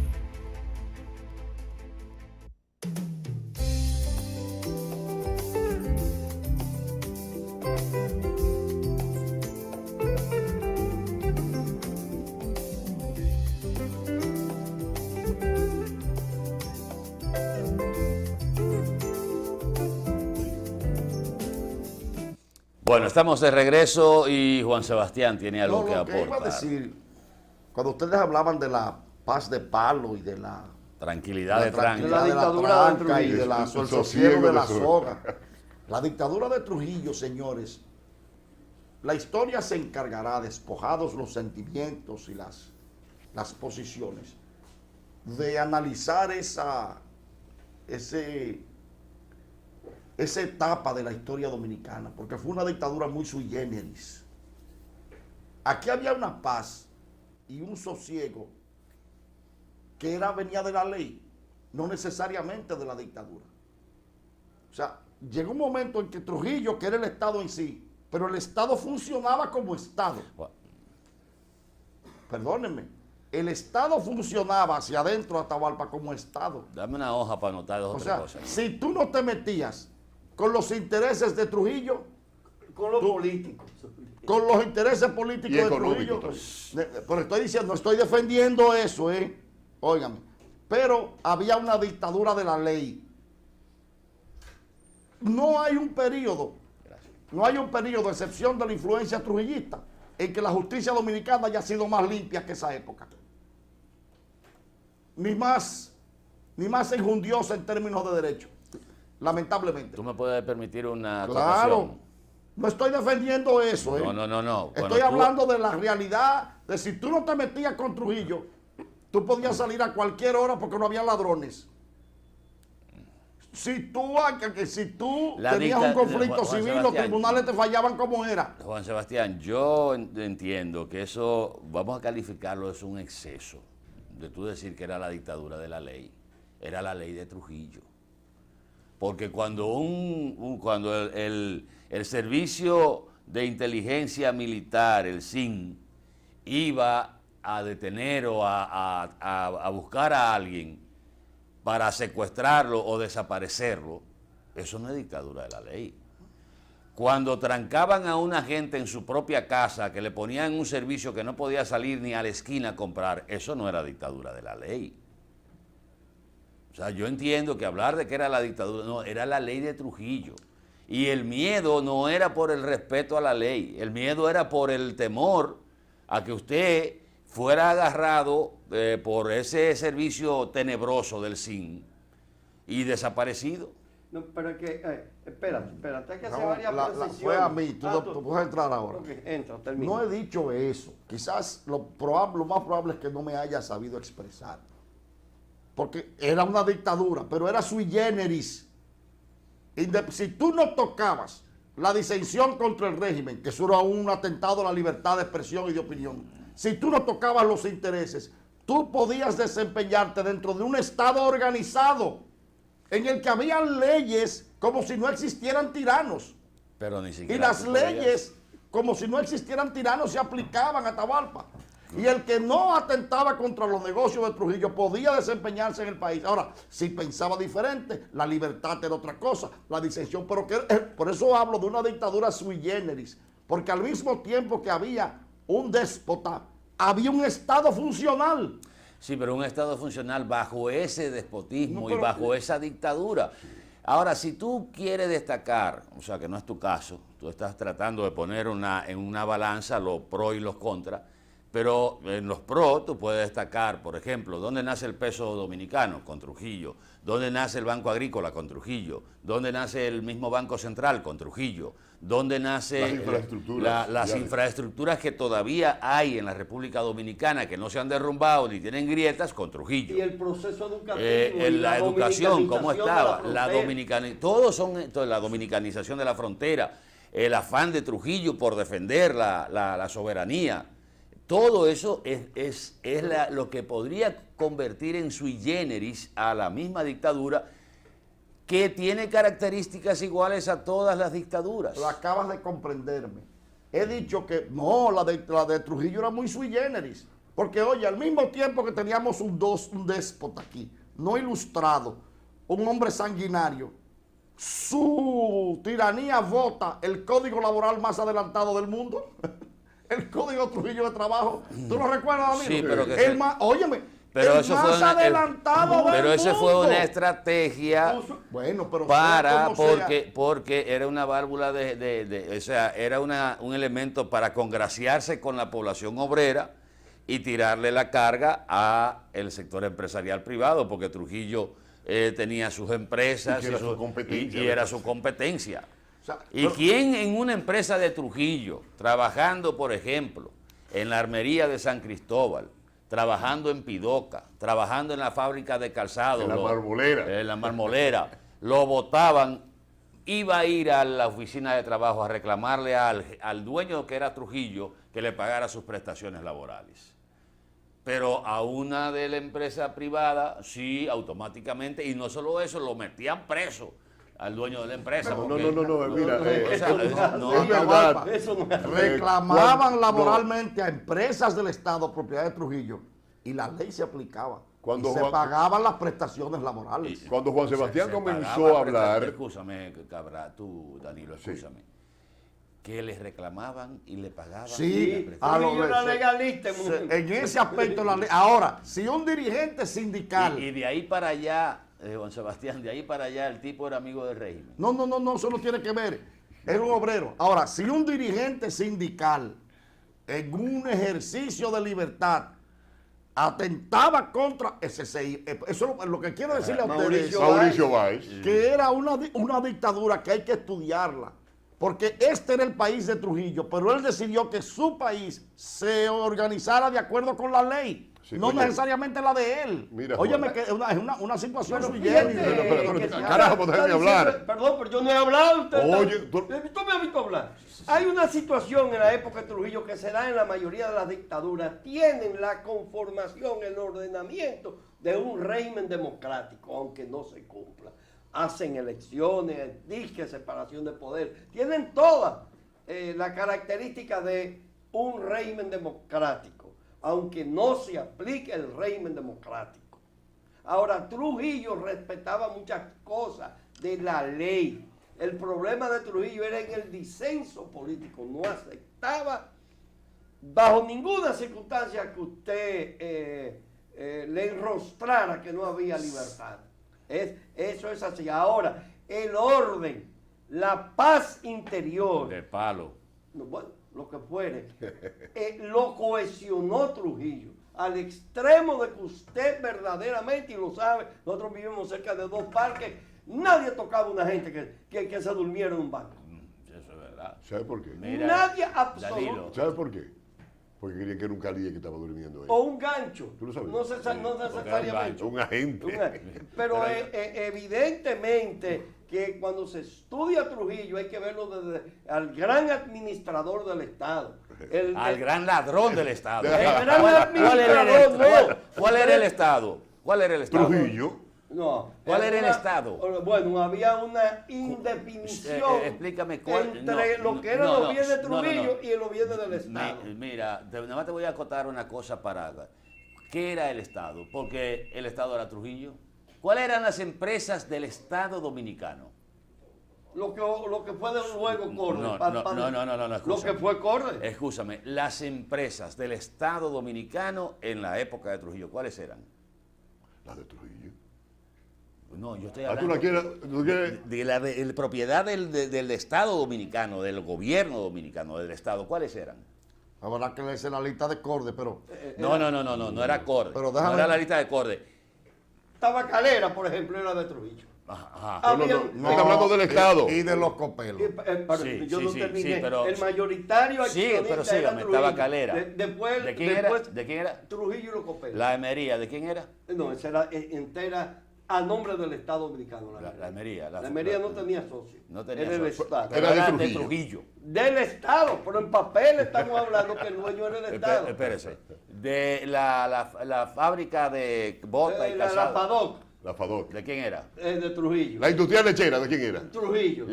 Bueno, estamos de regreso y Juan Sebastián tiene algo que Lo que iba a aportar. decir, cuando ustedes hablaban de la paz de Palo y de la Tranquilidad de tranquilidad tranca. de la dictadura de tranca y de la Trujillo. el sosiego de la Sosiego de soga. La dictadura de Trujillo, señores, la historia se encargará, despojados los sentimientos y las posiciones, de analizar esa etapa de la historia dominicana, porque fue una dictadura muy sui generis. Aquí había una paz y un sosiego que venía de la ley, no necesariamente de la dictadura. O sea, llegó un momento en que Trujillo, que era el Estado en sí, pero el Estado funcionaba como Estado. Perdónenme, el Estado funcionaba hacia adentro, Atahualpa, como Estado. Dame una hoja para anotar dos o O tres sea, cosas. si tú no te metías con los intereses de Trujillo, Con los políticos. con los intereses políticos Y de económicos Trujillo, pero estoy diciendo, no estoy defendiendo eso, óigame, pero había una dictadura de la ley. No hay un periodo, a excepción de la influencia trujillista, en que la justicia dominicana haya sido más limpia que esa época. Ni más enjundiosa en términos de derecho, lamentablemente. ¿Tú me puedes permitir una Claro, acotación? no estoy defendiendo eso. No. Estoy hablando de la realidad, de si tú no te metías con Trujillo, tú podías salir a cualquier hora porque no había ladrones. Si tú tenías un conflicto Juan civil, los Sebastián, tribunales te fallaban como era. Juan Sebastián, yo entiendo que eso, vamos a calificarlo, es un exceso de tú decir que era la dictadura de la ley. Era la ley de Trujillo. Porque cuando el Servicio de Inteligencia Militar, el SIN, iba a detener o a buscar a alguien para secuestrarlo o desaparecerlo, eso no es dictadura de la ley. Cuando trancaban a una gente en su propia casa, que le ponían un servicio que no podía salir ni a la esquina a comprar, eso no era dictadura de la ley. O sea, yo entiendo que hablar de que era la dictadura, no, era la ley de Trujillo. Y el miedo no era por el respeto a la ley, el miedo era por el temor a que usted fuera agarrado por ese servicio tenebroso del SIN y desaparecido. No, pero es que, espérate, hay que hacer No, varias precisiones. fue a mí, Ah, tú puedes entrar ahora. Ok, entra, termina. No he dicho eso. Quizás lo más probable es que no me haya sabido expresar. Porque era una dictadura, pero era sui generis. Si tú no tocabas la disensión contra el régimen, que eso era un atentado a la libertad de expresión y de opinión, si tú no tocabas los intereses, tú podías desempeñarte dentro de un Estado organizado en el que habían leyes como si no existieran tiranos. Pero ni Y siquiera las tú podías. leyes, como si no existieran tiranos, se aplicaban a Atahualpa. Y el que no atentaba contra los negocios de Trujillo podía desempeñarse en el país. Ahora, si pensaba diferente, la libertad era otra cosa, la disensión. Pero por eso hablo de una dictadura sui generis. Porque al mismo tiempo que había un déspota, había un Estado funcional. Sí, pero un Estado funcional bajo ese despotismo No, y pero- bajo esa dictadura. Ahora, si tú quieres destacar, o sea, que no es tu caso, tú estás tratando de poner en una balanza los pros y los contras, Pero en los PRO tú puedes destacar, por ejemplo, ¿dónde nace el peso dominicano? Con Trujillo. ¿Dónde nace el Banco Agrícola? Con Trujillo. ¿Dónde nace el mismo Banco Central? Con Trujillo. ¿Dónde nace las infraestructuras, las infraestructuras que todavía hay en la República Dominicana, que no se han derrumbado ni tienen grietas? Con Trujillo. Y el proceso educativo. Y La educación, ¿cómo estaba? La La dominicanización de la frontera, el afán de Trujillo por defender la soberanía. Todo eso es lo que podría convertir en sui generis a la misma dictadura, que tiene características iguales a todas las dictaduras. Lo acabas de comprenderme. He dicho que no, la de Trujillo era muy sui generis. Porque, oye, al mismo tiempo que teníamos un déspota aquí, no ilustrado, un hombre sanguinario, su tiranía vota el código laboral más adelantado del mundo. El Código Trujillo de Trabajo. ¿Tú lo recuerdas, amigo? Sí, pero que óyeme, pero el eso más fue adelantado del pero eso fue mundo. una estrategia Bueno, pero para, sea como sea. porque era una válvula o sea, era un elemento para congraciarse con la población obrera y tirarle la carga a el sector empresarial privado, porque Trujillo tenía sus empresas Y que era su competencia, y era su competencia. O sea, ¿Y quién en una empresa de Trujillo, trabajando, por ejemplo, en la armería de San Cristóbal, trabajando en Pidoca, trabajando en la fábrica de calzado, En la marmolera. en la marmolera, lo votaban, iba a ir a la oficina de trabajo a reclamarle al dueño, que era Trujillo, que le pagara sus prestaciones laborales? Pero a una de la empresa privada, sí, automáticamente, y no solo eso, lo metían preso al dueño de la empresa. No, porque- mira, o sea, no, es verdad. Eso no es. reclamaban cuando- laboralmente a empresas del Estado, propiedad de Trujillo, y la ley se aplicaba. Cuando y se Juan- pagaban las prestaciones laborales. Cuando Juan Sebastián se comenzó pagaba a hablar, Escúchame, Cabra, tú, Danilo, escúchame. Que les reclamaban y le pagaban. Sí, la a Trujillo lo- era se- legalista, en ese aspecto la ley. Ahora, si un dirigente sindical. Y de ahí para allá, Juan Sebastián, de ahí para allá el tipo era amigo del régimen. No, eso no tiene que ver. Es un obrero. Ahora, si un dirigente sindical en un ejercicio de libertad atentaba contra SSI, eso es lo que quiero decirle a ustedes. Mauricio Báez, Que era una dictadura que hay que estudiarla. Porque este era el país de Trujillo, pero él decidió que su país se organizara de acuerdo con la ley, Sí, no oye, necesariamente la de él. mira, Óyeme, Juan. que es una situación Pero sui fíjate, generis. pero, que se carajo, habla- déjame está hablar. diciendo- Perdón, pero yo no he hablado. Oye, tú me has visto hablar. Hay una situación en la época de Trujillo que se da en la mayoría de las dictaduras. Tienen la conformación, el ordenamiento de un régimen democrático, aunque no se cumpla. Hacen elecciones, disque separación de poder. Tienen todas la característica de un régimen democrático, aunque no se aplique el régimen democrático. Ahora, Trujillo respetaba muchas cosas de la ley. El problema de Trujillo era en el disenso político. No aceptaba bajo ninguna circunstancia que usted le enrostrara que no había libertad. Eso es así. Ahora, el orden, la paz interior, De palo. no, bueno, lo que fuere, lo cohesionó Trujillo al extremo de que usted verdaderamente, y lo sabe, nosotros vivimos cerca de dos parques, nadie tocaba a una gente que se durmiera en un banco. Eso es verdad. ¿sabe por qué? Mira, Nadie Danilo. absoluto. ¿Sabe por qué? Porque querían que era un calilla que estaba durmiendo ahí. O un gancho. ¿Tú lo sabías? No necesariamente. Un agente. Pero evidentemente que cuando se estudia Trujillo hay que verlo desde al gran administrador del Estado. Al gran ladrón del Estado. El gran ¿Cuál era administrador, no. ¿Cuál era el Estado? ¿Cuál era el Estado? Trujillo. No. ¿Cuál era el Estado? Bueno, había una indefinición explícame cuál. entre no, lo que eran no, los bienes de no, no, Trujillo no. y los bienes del Estado. Mira, nada más te voy a acotar una cosa para... ¿Qué era el Estado? Porque el Estado era Trujillo. ¿Cuáles eran las empresas del Estado dominicano? Lo que fue de luego Corre. No, Lo escúchame. que fue Corre. Escúchame, las empresas del Estado dominicano en la época de Trujillo, ¿cuáles eran? La de Trujillo. No, yo estoy Ah, hablando ¿tú quieres? de la propiedad del Estado dominicano, del gobierno dominicano, del Estado. ¿Cuáles eran? Habrá que leerse la lista de Corde, pero No era acorde. Pero No déjame- era la lista de acorde. Tabacalera, por ejemplo, era de Trujillo. Ajá. No, está hablando del Estado. Y de los copelos. Pero Sí, yo sí, no sí, terminé. sí, pero- El mayoritario Sí, accionista pero era sígame, Trujillo. Tabacalera. Después, ¿De quién era? después, ¿De quién era? Trujillo y los copelos. La Emería, ¿de quién era? No, esa era entera a nombre del Estado dominicano. La Emería. La Emería no tenía socio. No tenía era del socio. Estado. Pero Era de era de Trujillo. Trujillo. Del Estado, pero en papel estamos hablando que el dueño era del Estado. Espérese. De la fábrica de bota y La calzado. PADOC, La FADOC. ¿De quién era? de Trujillo. La industrial lechera, ¿de quién era? Trujillo.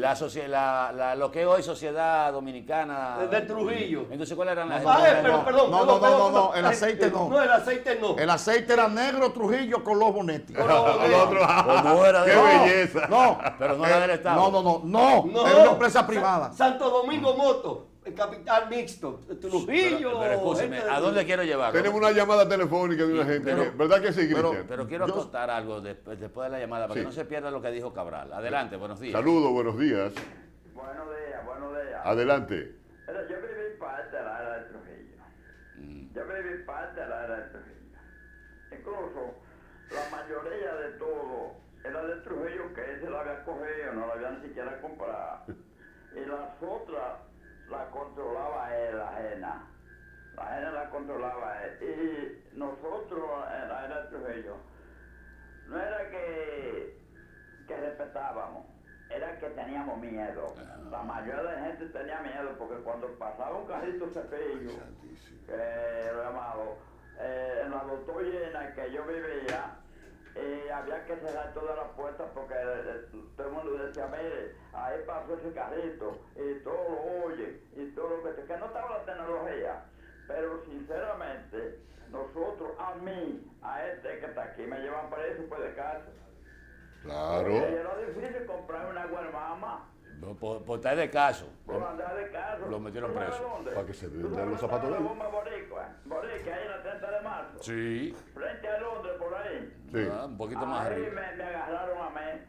Lo que es hoy Sociedad Dominicana. De Trujillo. Entonces, ¿cuáles eran las Perdón. No, el aceite no. No, el aceite no. El aceite era negro Trujillo con los bonetis. El otro, ¿Cómo era? ¡Qué No. belleza! No, Pero no era del Estado. No. es una empresa privada. Santo Domingo Moto, el capital mixto. Trujillo. Pero escúcheme, gente de ¿a dónde Trujillo. quiero llevarlo? Tenemos una llamada telefónica de una gente. ¿Verdad que sí, Cristian? Pero quiero Yo- contar algo después de la llamada, para Sí. que no se pierda lo que dijo Cabral. Adelante, buenos días. Saludos, buenos días. Buenos días. Adelante. Mira, yo viví parte de la era de Trujillo. Yo viví parte de la era de Trujillo. Incluso la mayoría de todo era de Trujillo, que él se la había cogido, no la había ni siquiera comprado. Y las otras la controlaba él, la ajena. La ajena la controlaba él. Y nosotros en la era de Trujillo, no era que respetábamos, era que teníamos miedo. La mayoría de la gente tenía miedo porque cuando pasaba un carrito cepillo, que lo llamado, en la doctor Llena que yo vivía, había que cerrar todas las puertas porque todo el mundo decía, mire, ahí pasó ese carrito y todo lo oye y todo lo que no estaba la tecnología. Pero sinceramente, nosotros, a mí, a este que está aquí, me llevan preso pues de casa. Claro. Porque era difícil comprar una guarmama Por estar de caso. por andar de casa. Lo metieron ¿Tú sabes preso. dónde? Para que se ¿Tú vendan sabes los dónde zapatos de estaba él. la bomba Boricua, ahí en la 30 de marzo. Sí. Frente a Londres, por ahí. Sí. Un poquito más Ahí arriba. me agarraron a mí.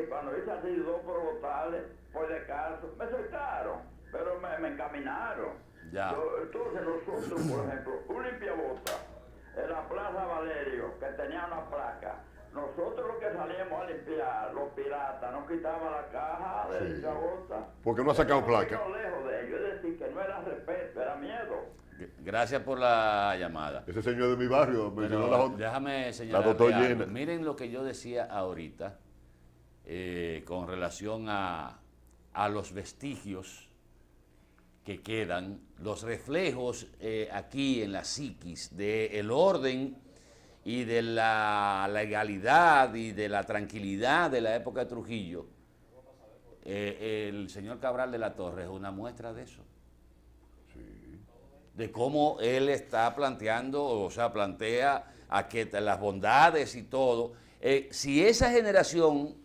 Cuando hice así 2 probotales, por de caso, me soltaron, pero me encaminaron. Ya. Entonces nosotros, por ejemplo, un limpiabota en la Plaza Valerio, que tenía una placa, nosotros los que salíamos a limpiar, los piratas, nos quitaban la caja de Sí. limpiabota. Porque no ha sacado Teníamos placa. que irnos lejos de ellos, es decir, que no era respeto, era miedo. Gracias por la llamada. Ese señor de mi barrio mencionó Pero la déjame señalar. doctor Llena. Miren lo que yo decía ahorita con relación a los vestigios que quedan, los reflejos aquí en la psiquis del orden y de la legalidad y de la tranquilidad de la época de Trujillo. El señor Cabral de la Torre es una muestra de eso. De cómo él está planteando, o sea, plantea a que las bondades y todo. Si esa generación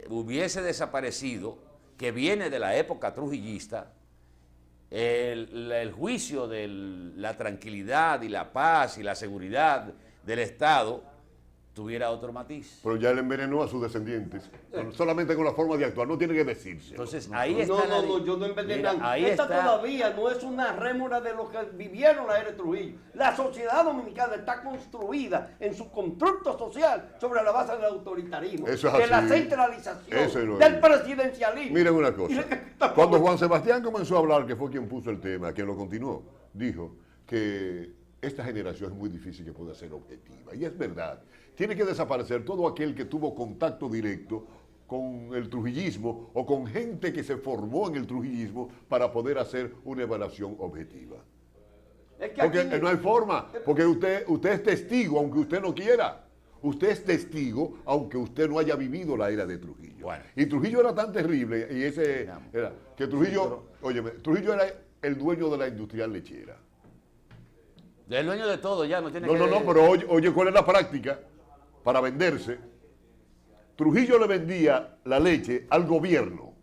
hubiese desaparecido, que viene de la época trujillista, el juicio de la tranquilidad y la paz y la seguridad del Estado tuviera otro matiz. Pero ya él envenenó a sus descendientes. Solamente con la forma de actuar. No tiene que decirse. Entonces, ahí está. No, yo no envenené. Mira, ahí Esta está. todavía no es una rémora de lo que vivieron la era de Trujillo. La sociedad dominicana está construida en su constructo social sobre la base del autoritarismo, Eso es de la así. centralización, Eso no del es. presidencialismo. Miren una cosa. Cuando Juan Sebastián comenzó a hablar, que fue quien puso el tema, quien lo continuó, dijo que esta generación es muy difícil que pueda ser objetiva. Y es verdad. Tiene que desaparecer todo aquel que tuvo contacto directo con el trujillismo o con gente que se formó en el trujillismo para poder hacer una evaluación objetiva. Es que Porque aquí- no hay forma, porque usted es testigo aunque usted no quiera. Usted es testigo aunque usted no haya vivido la era de Trujillo. Bueno. Y Trujillo era tan terrible, y ese era, que Trujillo, óyeme, Trujillo era el dueño de la industrial lechera. El dueño de todo ya no tiene No, que... no, pero oye, ¿cuál es la práctica? Para venderse, Trujillo le vendía la leche al gobierno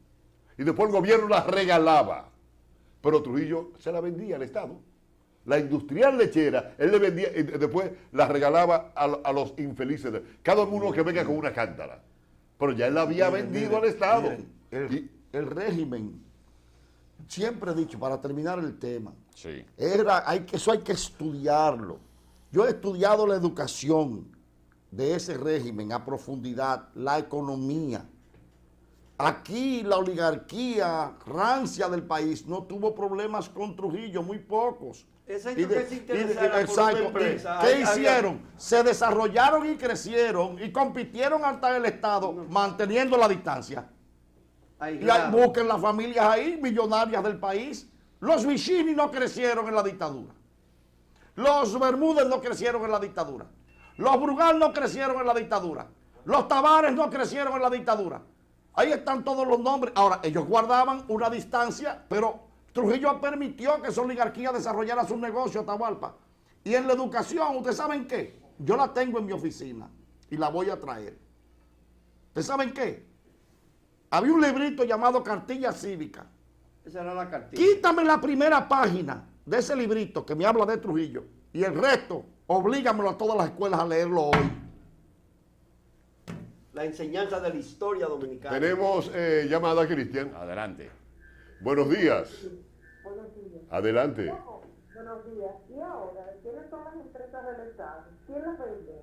y después el gobierno la regalaba, pero Trujillo se la vendía al Estado. La industrial lechera, él le vendía y después la regalaba a los infelices. Cada uno que venga con una cántara. Pero ya él la había vendido al Estado. Miren, el régimen siempre he dicho, para terminar el tema, Sí. eso hay que estudiarlo. Yo he estudiado la educación de ese régimen a profundidad, la economía. Aquí la oligarquía rancia del país no tuvo problemas con Trujillo, muy pocos. Ese hecho que se interesara por una exacto. empresa. ¿Qué hicieron? Se desarrollaron y crecieron y compitieron hasta el Estado manteniendo la distancia. Y ahí busquen las familias ahí, millonarias del país. Los Vicini no crecieron en la dictadura. Los Bermúdez no crecieron en la dictadura. Los Brugal no crecieron en la dictadura. Los Tavares no crecieron en la dictadura. Ahí están todos los nombres. Ahora, ellos guardaban una distancia, pero Trujillo permitió que esa oligarquía desarrollara sus negocios, Atahualpa. Y en la educación, ¿ustedes saben qué? Yo la tengo en mi oficina y la voy a traer. ¿Ustedes saben qué? Había un librito llamado Cartilla Cívica. Esa era la cartilla. Quítame la primera página de ese librito que me habla de Trujillo y el resto, oblígamelo a todas las escuelas a leerlo hoy. La enseñanza de la historia dominicana. Tenemos llamada, Cristian. Adelante. Buenos días. Buenos días. Adelante. Buenos días. Y ahora, ¿quiénes son las empresas del Estado? ¿Quién las vende?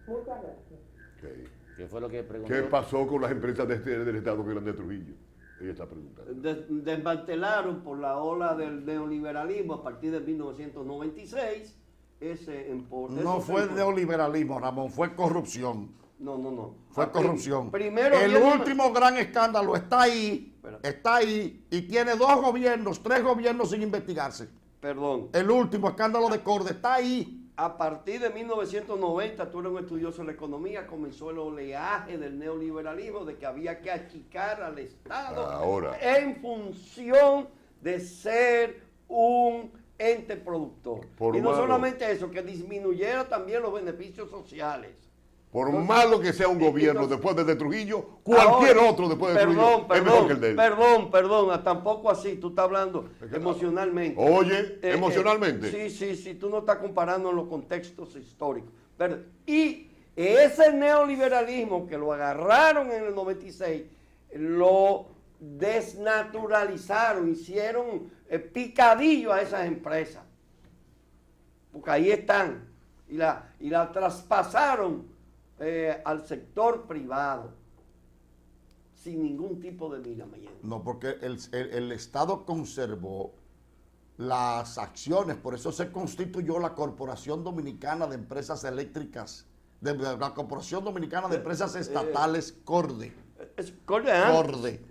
Muchas gracias. Ok. ¿Qué fue lo que preguntó? ¿Qué pasó con las empresas del Estado que eran de Trujillo? Ella está preguntando. Desmantelaron por la ola del neoliberalismo a partir de 1996 No fue neoliberalismo, Ramón, fue corrupción. No. Fue corrupción. Primero el último gran escándalo está ahí, y tiene 2 gobiernos, 3 gobiernos sin investigarse. Perdón. El último escándalo de Corde está ahí. A partir de 1990, tú eres un estudioso de la economía, comenzó el oleaje del neoliberalismo, de que había que achicar al Estado Ahora. en función de ser un ente productor. Por y no malo. solamente eso, que disminuyera también los beneficios sociales. Por Entonces, malo que sea un gobierno entonces, después de Trujillo, cualquier ahora, otro después de Trujillo es mejor que el de él. Perdón, tampoco así, tú estás hablando emocionalmente. Oye, emocionalmente. Sí, tú no estás comparando en los contextos históricos. Y ese neoliberalismo que lo agarraron en el 96, lo desnaturalizaron, hicieron picadillo a esas empresas. Porque ahí están. Y la traspasaron al sector privado sin ningún tipo de miramiento. No, porque el Estado conservó las acciones, por eso se constituyó la Corporación Dominicana de Empresas Eléctricas, la Corporación Dominicana de Empresas Estatales, CORDE. CORDE.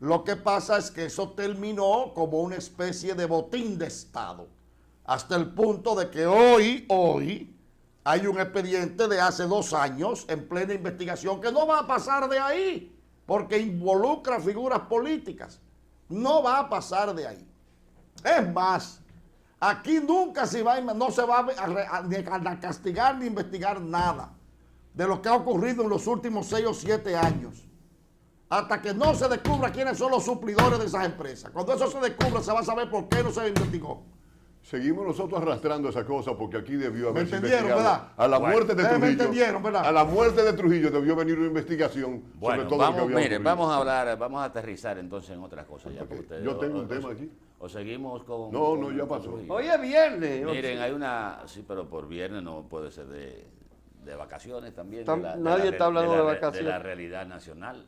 Lo que pasa es que eso terminó como una especie de botín de Estado, hasta el punto de que hoy hay un expediente de hace 2 años en plena investigación que no va a pasar de ahí, porque involucra figuras políticas. No va a pasar de ahí. Es más, aquí nunca no se va a castigar ni investigar nada de lo que ha ocurrido en los últimos 6 o 7 años, hasta que no se descubra quiénes son los suplidores de esas empresas. Cuando eso se descubra, se va a saber por qué no se investigó. Seguimos nosotros arrastrando esa cosa porque aquí debió haberse entendieron, investigado. ¿verdad? A la muerte de Me Trujillo. entendieron, ¿verdad? A la muerte de Trujillo debió venir una investigación Bueno, sobre todo lo que había ocurrido. vamos a hablar, vamos a aterrizar entonces en otras cosas ya. Ok, Ustedes, yo tengo un tema aquí. O seguimos con... No, ya pasó. Trujillo. Hoy es viernes. Miren, hay una... Sí, pero por viernes no puede ser de vacaciones también. Nadie está hablando de De vacaciones. la realidad nacional.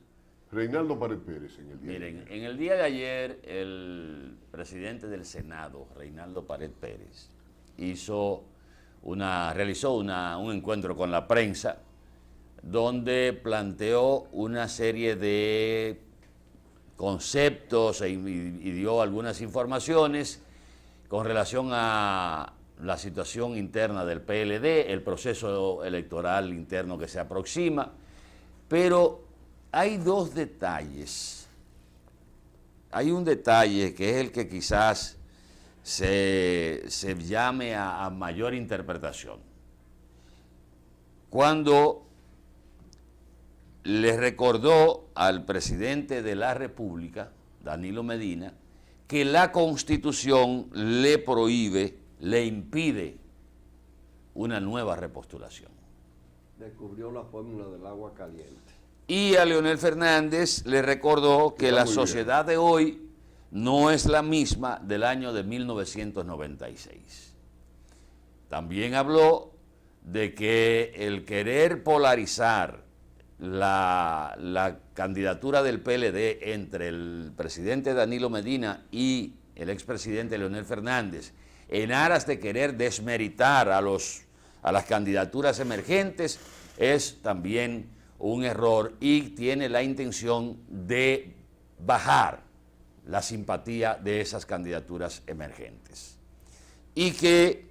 Reinaldo Pared Pérez en el día. Miren, en el día de ayer, el presidente del Senado, Reinaldo Pared Pérez, realizó un encuentro con la prensa donde planteó una serie de conceptos y dio algunas informaciones con relación a la situación interna del PLD, el proceso electoral interno que se aproxima, pero hay 2 detalles. Hay un detalle que es el que quizás se llame a mayor interpretación. Cuando le recordó al presidente de la República, Danilo Medina, que la Constitución le prohíbe, le impide una nueva repostulación. Descubrió la fórmula del agua caliente. Y a Leonel Fernández le recordó que la sociedad de hoy no es la misma del año de 1996. También habló de que el querer polarizar la candidatura del PLD entre el presidente Danilo Medina y el expresidente Leonel Fernández, en aras de querer desmeritar a las candidaturas emergentes, es también un error y tiene la intención de bajar la simpatía de esas candidaturas emergentes. Y que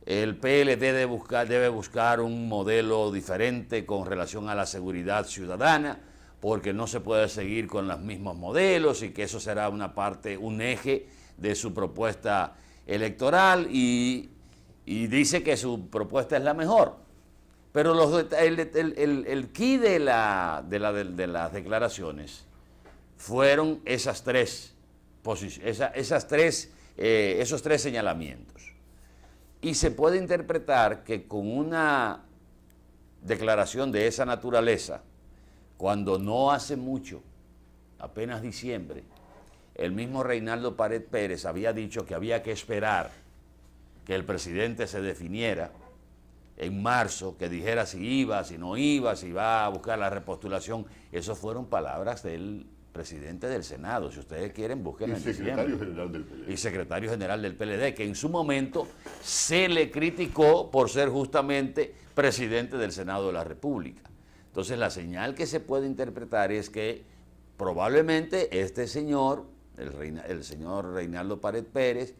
el PLD debe buscar un modelo diferente con relación a la seguridad ciudadana, porque no se puede seguir con los mismos modelos y que eso será una parte, un eje de su propuesta electoral y dice que su propuesta es la mejor. Pero el key de las declaraciones fueron esos tres señalamientos. Y se puede interpretar que con una declaración de esa naturaleza, cuando no hace mucho, apenas diciembre, el mismo Reinaldo Pared Pérez había dicho que había que esperar que el presidente se definiera en marzo, que dijera si iba, si no iba, si iba a buscar la repostulación. Esas fueron palabras del presidente del Senado. Si ustedes quieren, busquen en secretario general del PLD. Y secretario general del PLD, que en su momento se le criticó por ser justamente presidente del Senado de la República. Entonces, la señal que se puede interpretar es que probablemente este señor, el señor Reinaldo Pared Pérez,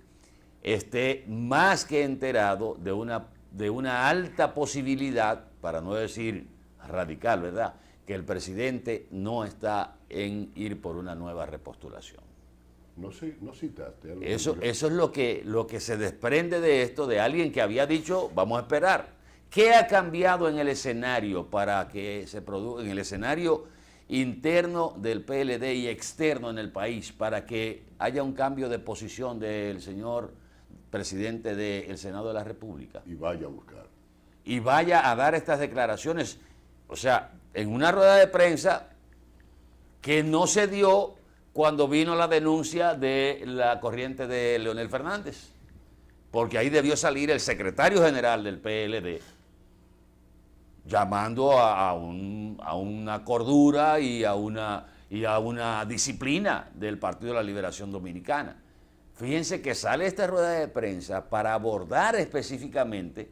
esté más que enterado de una alta posibilidad, para no decir radical, ¿verdad?, que el presidente no está en ir por una nueva repostulación. No citaste algo. Eso es lo que se desprende de esto, de alguien que había dicho, vamos a esperar. ¿Qué ha cambiado en el escenario para que se produzca, en el escenario interno del PLD y externo en el país, para que haya un cambio de posición del señor presidente del Senado de la República? Y vaya a buscar. Y vaya a dar estas declaraciones, o sea, en una rueda de prensa que no se dio cuando vino la denuncia de la corriente de Leonel Fernández, porque ahí debió salir el secretario general del PLD llamando a una cordura y a una disciplina del Partido de la Liberación Dominicana. Fíjense que sale esta rueda de prensa para abordar específicamente,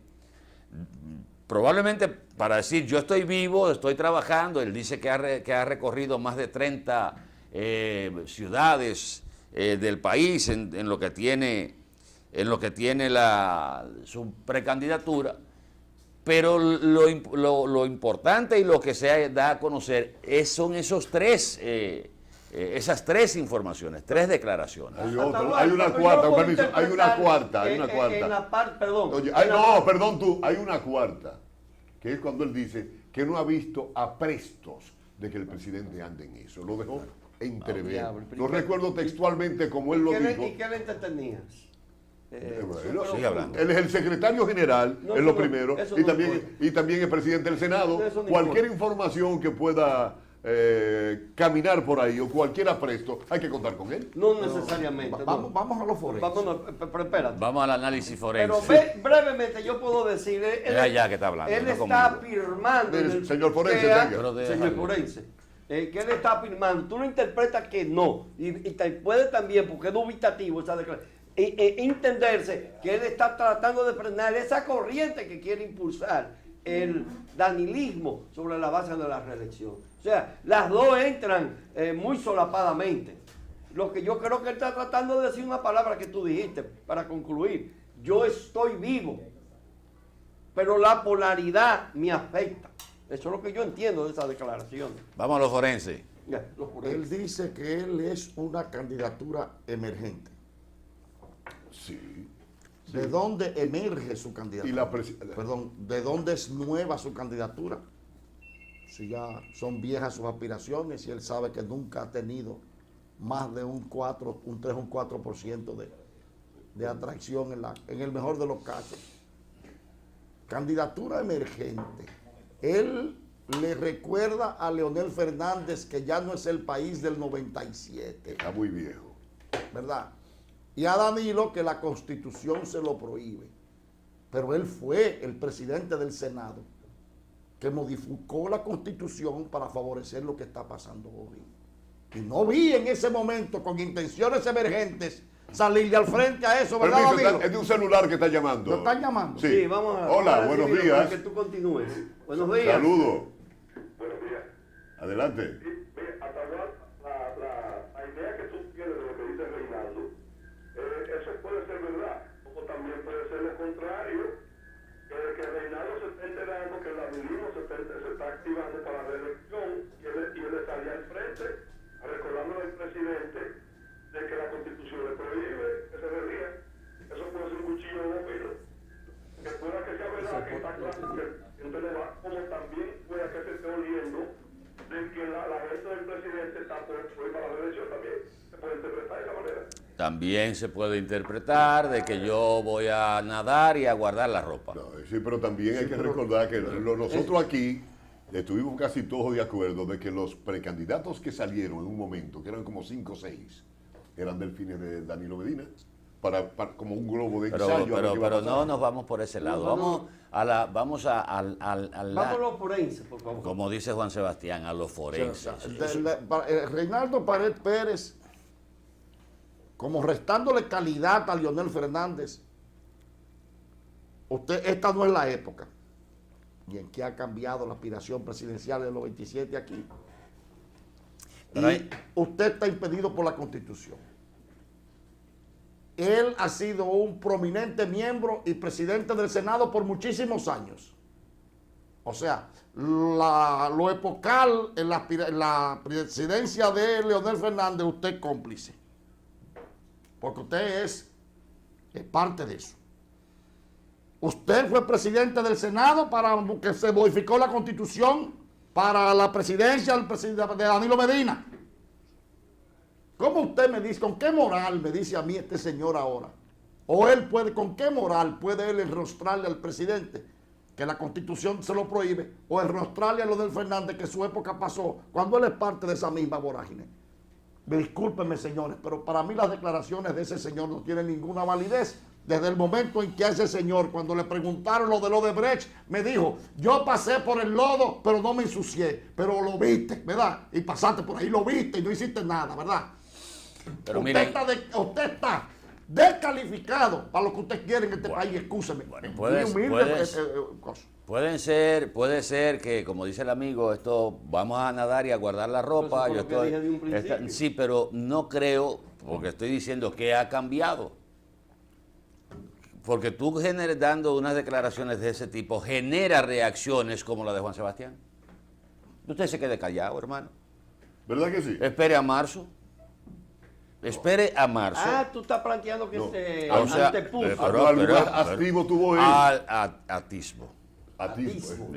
probablemente para decir, yo estoy vivo, estoy trabajando. Él dice que ha recorrido más de 30 ciudades del país en lo que tiene su precandidatura, pero lo importante y lo que se da a conocer son esas tres informaciones, tres declaraciones. Hay una cuarta, hay una cuarta. Hay una cuarta, que es cuando él dice que no ha visto aprestos de que el presidente ande en eso. Lo dejó entrever. No recuerdo textualmente como él lo dijo. ¿Y qué le entretenías? Sigue hablando. Él es el secretario general, es lo primero, y también el presidente del Senado. Cualquier información que pueda caminar por ahí o cualquier apresto, hay que contar con él. No necesariamente. Vamos a los forenses. Pero espérate. Vamos al análisis forense. Pero brevemente yo puedo decir, es allá que está hablando. Él no está conmigo. afirmando. Señor forense, señor forense. Que él está afirmando. Tú lo interpretas que no. Y puede también, porque es dubitativo esa declaración, entenderse que él está tratando de frenar esa corriente que quiere impulsar el danilismo sobre la base de la reelección. O sea, las dos entran muy solapadamente. Lo que yo creo que él está tratando de decir una palabra que tú dijiste para concluir. Yo estoy vivo, pero la polaridad me afecta. Eso es lo que yo entiendo de esa declaración. Vamos a los forenses. Él dice que él es una candidatura emergente. Sí. ¿De dónde emerge su candidatura? Perdón, ¿de dónde es nueva su candidatura? Si ya son viejas sus aspiraciones y él sabe que nunca ha tenido más de un 3 o un 4% de atracción en el mejor de los casos. Candidatura emergente. Él le recuerda a Leonel Fernández que ya no es el país del 97. Está muy viejo. ¿verdad? Y a Danilo que la Constitución se lo prohíbe. Pero él fue el presidente del Senado que modificó la Constitución para favorecer lo que está pasando hoy. Y no vi en ese momento, con intenciones emergentes, salirle al frente a eso, ¿verdad, Permiso, Danilo? es de un celular que está llamando. ¿Lo están llamando? Sí, Sí, vamos a Hola, recibirlo buenos para días. que tú continúes. Buenos días. Saludos. Buenos días. Adelante. Hasta la idea que tú tienes de lo que dice Reinaldo, eso puede ser verdad, o también puede ser lo contrario, que Reinaldo se está enterando que el habilismo se está activando para la reelección y él estaría al frente, recordándole al presidente de que la Constitución le prohíbe que se ría. Eso puede ser un cuchillo de filo. Que pueda que sea verdad, que está claro, entonces como también pueda que se esté oliendo de que la gente del presidente está por ir para la reelección también. Se puede interpretar de esa manera. También se puede interpretar de que yo voy a nadar y a guardar la ropa. No, sí, pero también hay que recordar que nosotros aquí estuvimos casi todos de acuerdo de que los precandidatos que salieron en un momento, que eran como 5 o 6, eran delfines de Danilo Medina, para como un globo de ensayo. Pero no nos vamos por ese lado. Vamos Vámonos forense, por favor. como dice Juan Sebastián, a los forenses. Reinaldo Pared Pérez, como restándole calidad a Leonel Fernández, esta no es la época. Y en que ha cambiado la aspiración presidencial de los 27 aquí. Y usted está impedido por la Constitución. Él ha sido un prominente miembro y presidente del Senado por muchísimos años. O sea, lo epocal en la presidencia de Leonel Fernández, usted es cómplice. Porque usted es parte de eso. Usted fue presidente del Senado para que se modificó la Constitución para la presidencia de Danilo Medina. ¿Cómo usted me dice, con qué moral me dice a mí este señor ahora? O él puede, ¿con qué moral puede él enrostrarle al presidente que la Constitución se lo prohíbe? O enrostrarle a Leonel Fernández que su época pasó cuando él es parte de esa misma vorágine. Discúlpenme, señores, pero para mí las declaraciones de ese señor no tienen ninguna validez. Desde el momento en que a ese señor, cuando le preguntaron lo del Odebrecht, me dijo, yo pasé por el lodo, pero no me ensucié, pero lo viste, ¿verdad? Y pasaste por ahí, lo viste y no hiciste nada, ¿verdad? Pero usted, miren, usted está descalificado para lo que usted quiere en este país, excúseme. Bueno, puede ser que, como dice el amigo, esto vamos a nadar y a guardar la ropa. Pues eso fue lo que dije de un principio. Sí, pero no creo, porque estoy diciendo que ha cambiado. Porque tú dando unas declaraciones de ese tipo, genera reacciones como la de Juan Sebastián. Usted se quede callado, hermano. ¿Verdad que sí? Espere a marzo. Espere a marzo. Ah, tú estás planteando que No. se O sea, antepuso. Algo activo tuvo él. Atismo. Atismo.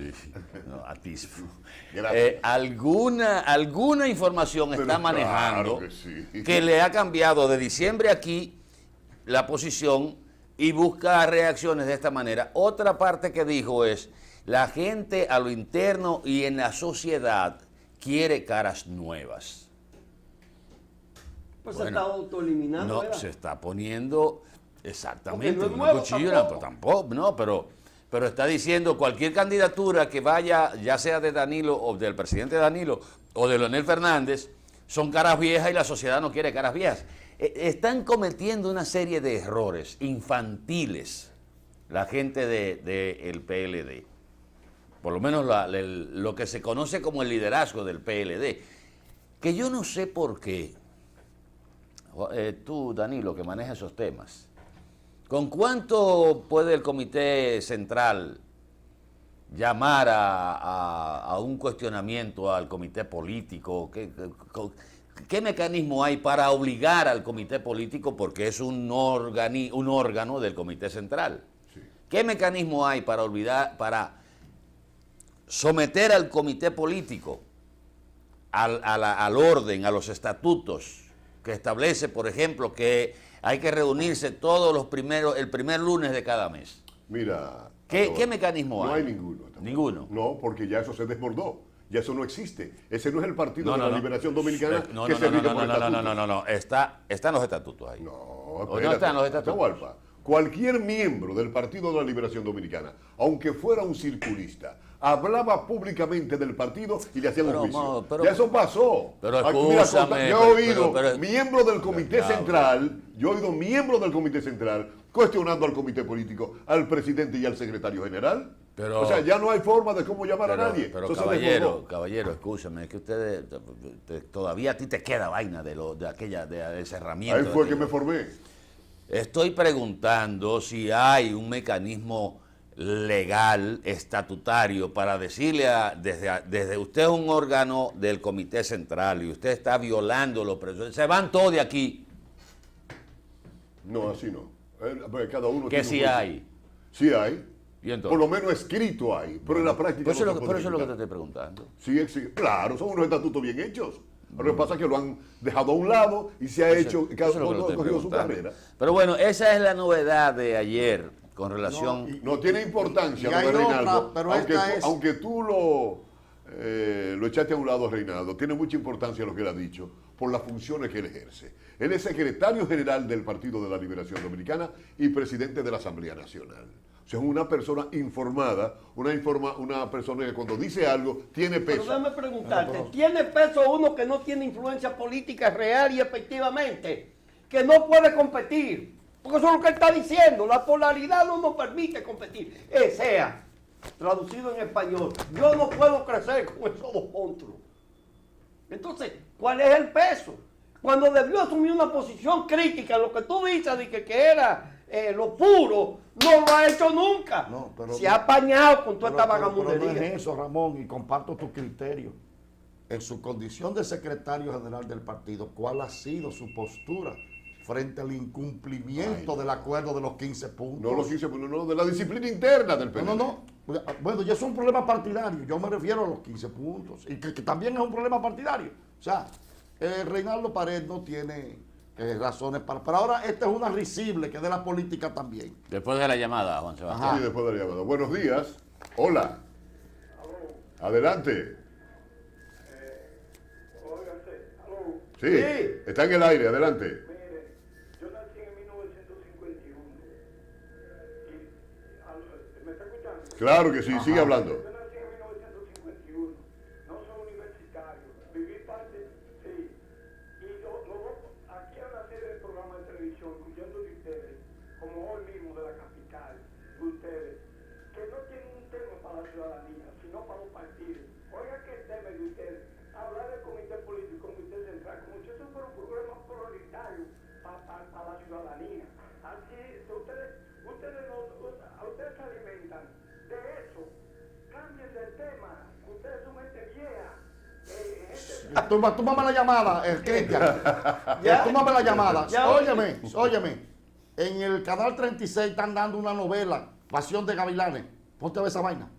No, atismo. Gracias. Alguna información Pero está claro manejando que sí. que le ha cambiado de diciembre aquí la posición y busca reacciones de esta manera. Otra parte que dijo es, la gente a lo interno y en la sociedad quiere caras nuevas. Pues Bueno, se está autoeliminando, no, ¿verdad? se está poniendo exactamente Porque no es un nuevo cuchillo, tampoco. no, pero está diciendo cualquier candidatura que vaya, ya sea de Danilo o del presidente Danilo o de Leonel Fernández, son caras viejas y la sociedad no quiere caras viejas. Están cometiendo una serie de errores infantiles la gente del PLD. Por lo menos lo que se conoce como el liderazgo del PLD. Que yo no sé por qué. Tú, Danilo, que maneja esos temas, ¿con cuánto puede el Comité Central llamar a un cuestionamiento al Comité Político? ¿Qué mecanismo hay para obligar al Comité Político, porque es un órgano del Comité Central? Sí. ¿Qué mecanismo hay para someter al Comité Político al orden, a los estatutos que establece, por ejemplo, que hay que reunirse el primer lunes de cada mes? Mira. ¿Qué mecanismo hay? No hay ninguno. Ninguno. No, porque ya eso se desbordó. Ya eso no existe. Ese no es el Partido de la Liberación Dominicana No, que se rige por estatutos. no. Está en los estatutos ahí. No, ¿O espérate, no está en los estatutos? Atahualpa. Cualquier miembro del Partido de la Liberación Dominicana, aunque fuera un circulista, hablaba públicamente del partido y le hacían un juicio. Ya eso pasó. Pero Mira, escúchame, yo he oído pero- miembros del Comité Central, cuestionando al Comité Político, al presidente y al secretario general. Pero- o sea, ya no hay forma de cómo llamar a nadie. Pero Eso se desbordó. caballero, escúchame, es que ustedes, todavía a ti te queda vaina de ese herramienta. Ahí fue que me formé. Estoy preguntando si hay un mecanismo legal, estatutario, para decirle desde usted es un órgano del Comité Central y usted está violando los presos. Se van todos de aquí. No, así no. Cada uno Que tiene un sí juicio. hay. Sí hay. ¿Y entonces? Por lo menos escrito hay, pero en la práctica Por eso, no se por puede eso es lo que te ejecutar. estoy preguntando. Sí, claro, son unos estatutos bien hechos. Lo que pasa es que lo han dejado a un lado y se ha hecho, cada Eso es lo que uno te ha estoy cogido su preguntando. carrera. Pero bueno, esa es la novedad de ayer con relación... No tiene importancia, y hay don otra, Reinaldo, pero aunque, esta es- aunque tú lo echaste a un lado, Reinaldo, tiene mucha importancia lo que él ha dicho por las funciones que él ejerce. Él es secretario general del Partido de la Liberación Dominicana y presidente de la Asamblea Nacional. O sea, es una persona informada, una persona que cuando dice algo tiene Pero peso. déjame preguntarte, ¿tiene peso uno que no tiene influencia política real y efectivamente? Que no puede competir. Porque eso es lo que él está diciendo. La polaridad no nos permite competir. Sea, traducido en español, yo no puedo crecer con esos dos monstruos. Entonces, ¿cuál es el peso? Cuando debió asumir una posición crítica, lo que tú dices de que era lo puro, no lo ha hecho nunca. No, pero- se ha apañado con toda esta Pero vagamundería. no es eso, Ramón, y comparto tu criterio. En su condición de secretario general del partido, ¿cuál ha sido su postura frente al incumplimiento del acuerdo de los 15 puntos? No los 15 puntos, no, de la disciplina interna del PNV. No. Bueno, ya es un problema partidario. Yo me refiero a los 15 puntos. Y que también es un problema partidario. O sea, Reinaldo Pared no tiene razones para... Pero ahora esta es una risible que es de la política también. Después de la llamada, Juan Sebastián. Sí, después de la llamada. Buenos días. Hola. Adelante. Sí, está en el aire, adelante. Mire, yo nací en 1951. ¿Me está escuchando? Claro que sí, sigue hablando. Yo nací en 1951. No soy universitario. Viví parte, sí. Y aquí hay una serie de programas de televisión, incluyendo de ustedes, como hoy mismo de la capital, de ustedes, que no tienen un tema para la ciudadanía, sino para los partidos. Oiga que el tema de ustedes, hablar del comité político, comité central, como si eso fuera un programa prioritario para la ciudadanía. Así, ustedes se alimentan de eso. Cambien de tema. Ustedes son gente vieja. Túmbame la llamada, Cristian. Túmbame la llamada. Óyeme. En el canal 36 están dando una novela, Pasión de Gavilanes. Ponte a ver esa vaina.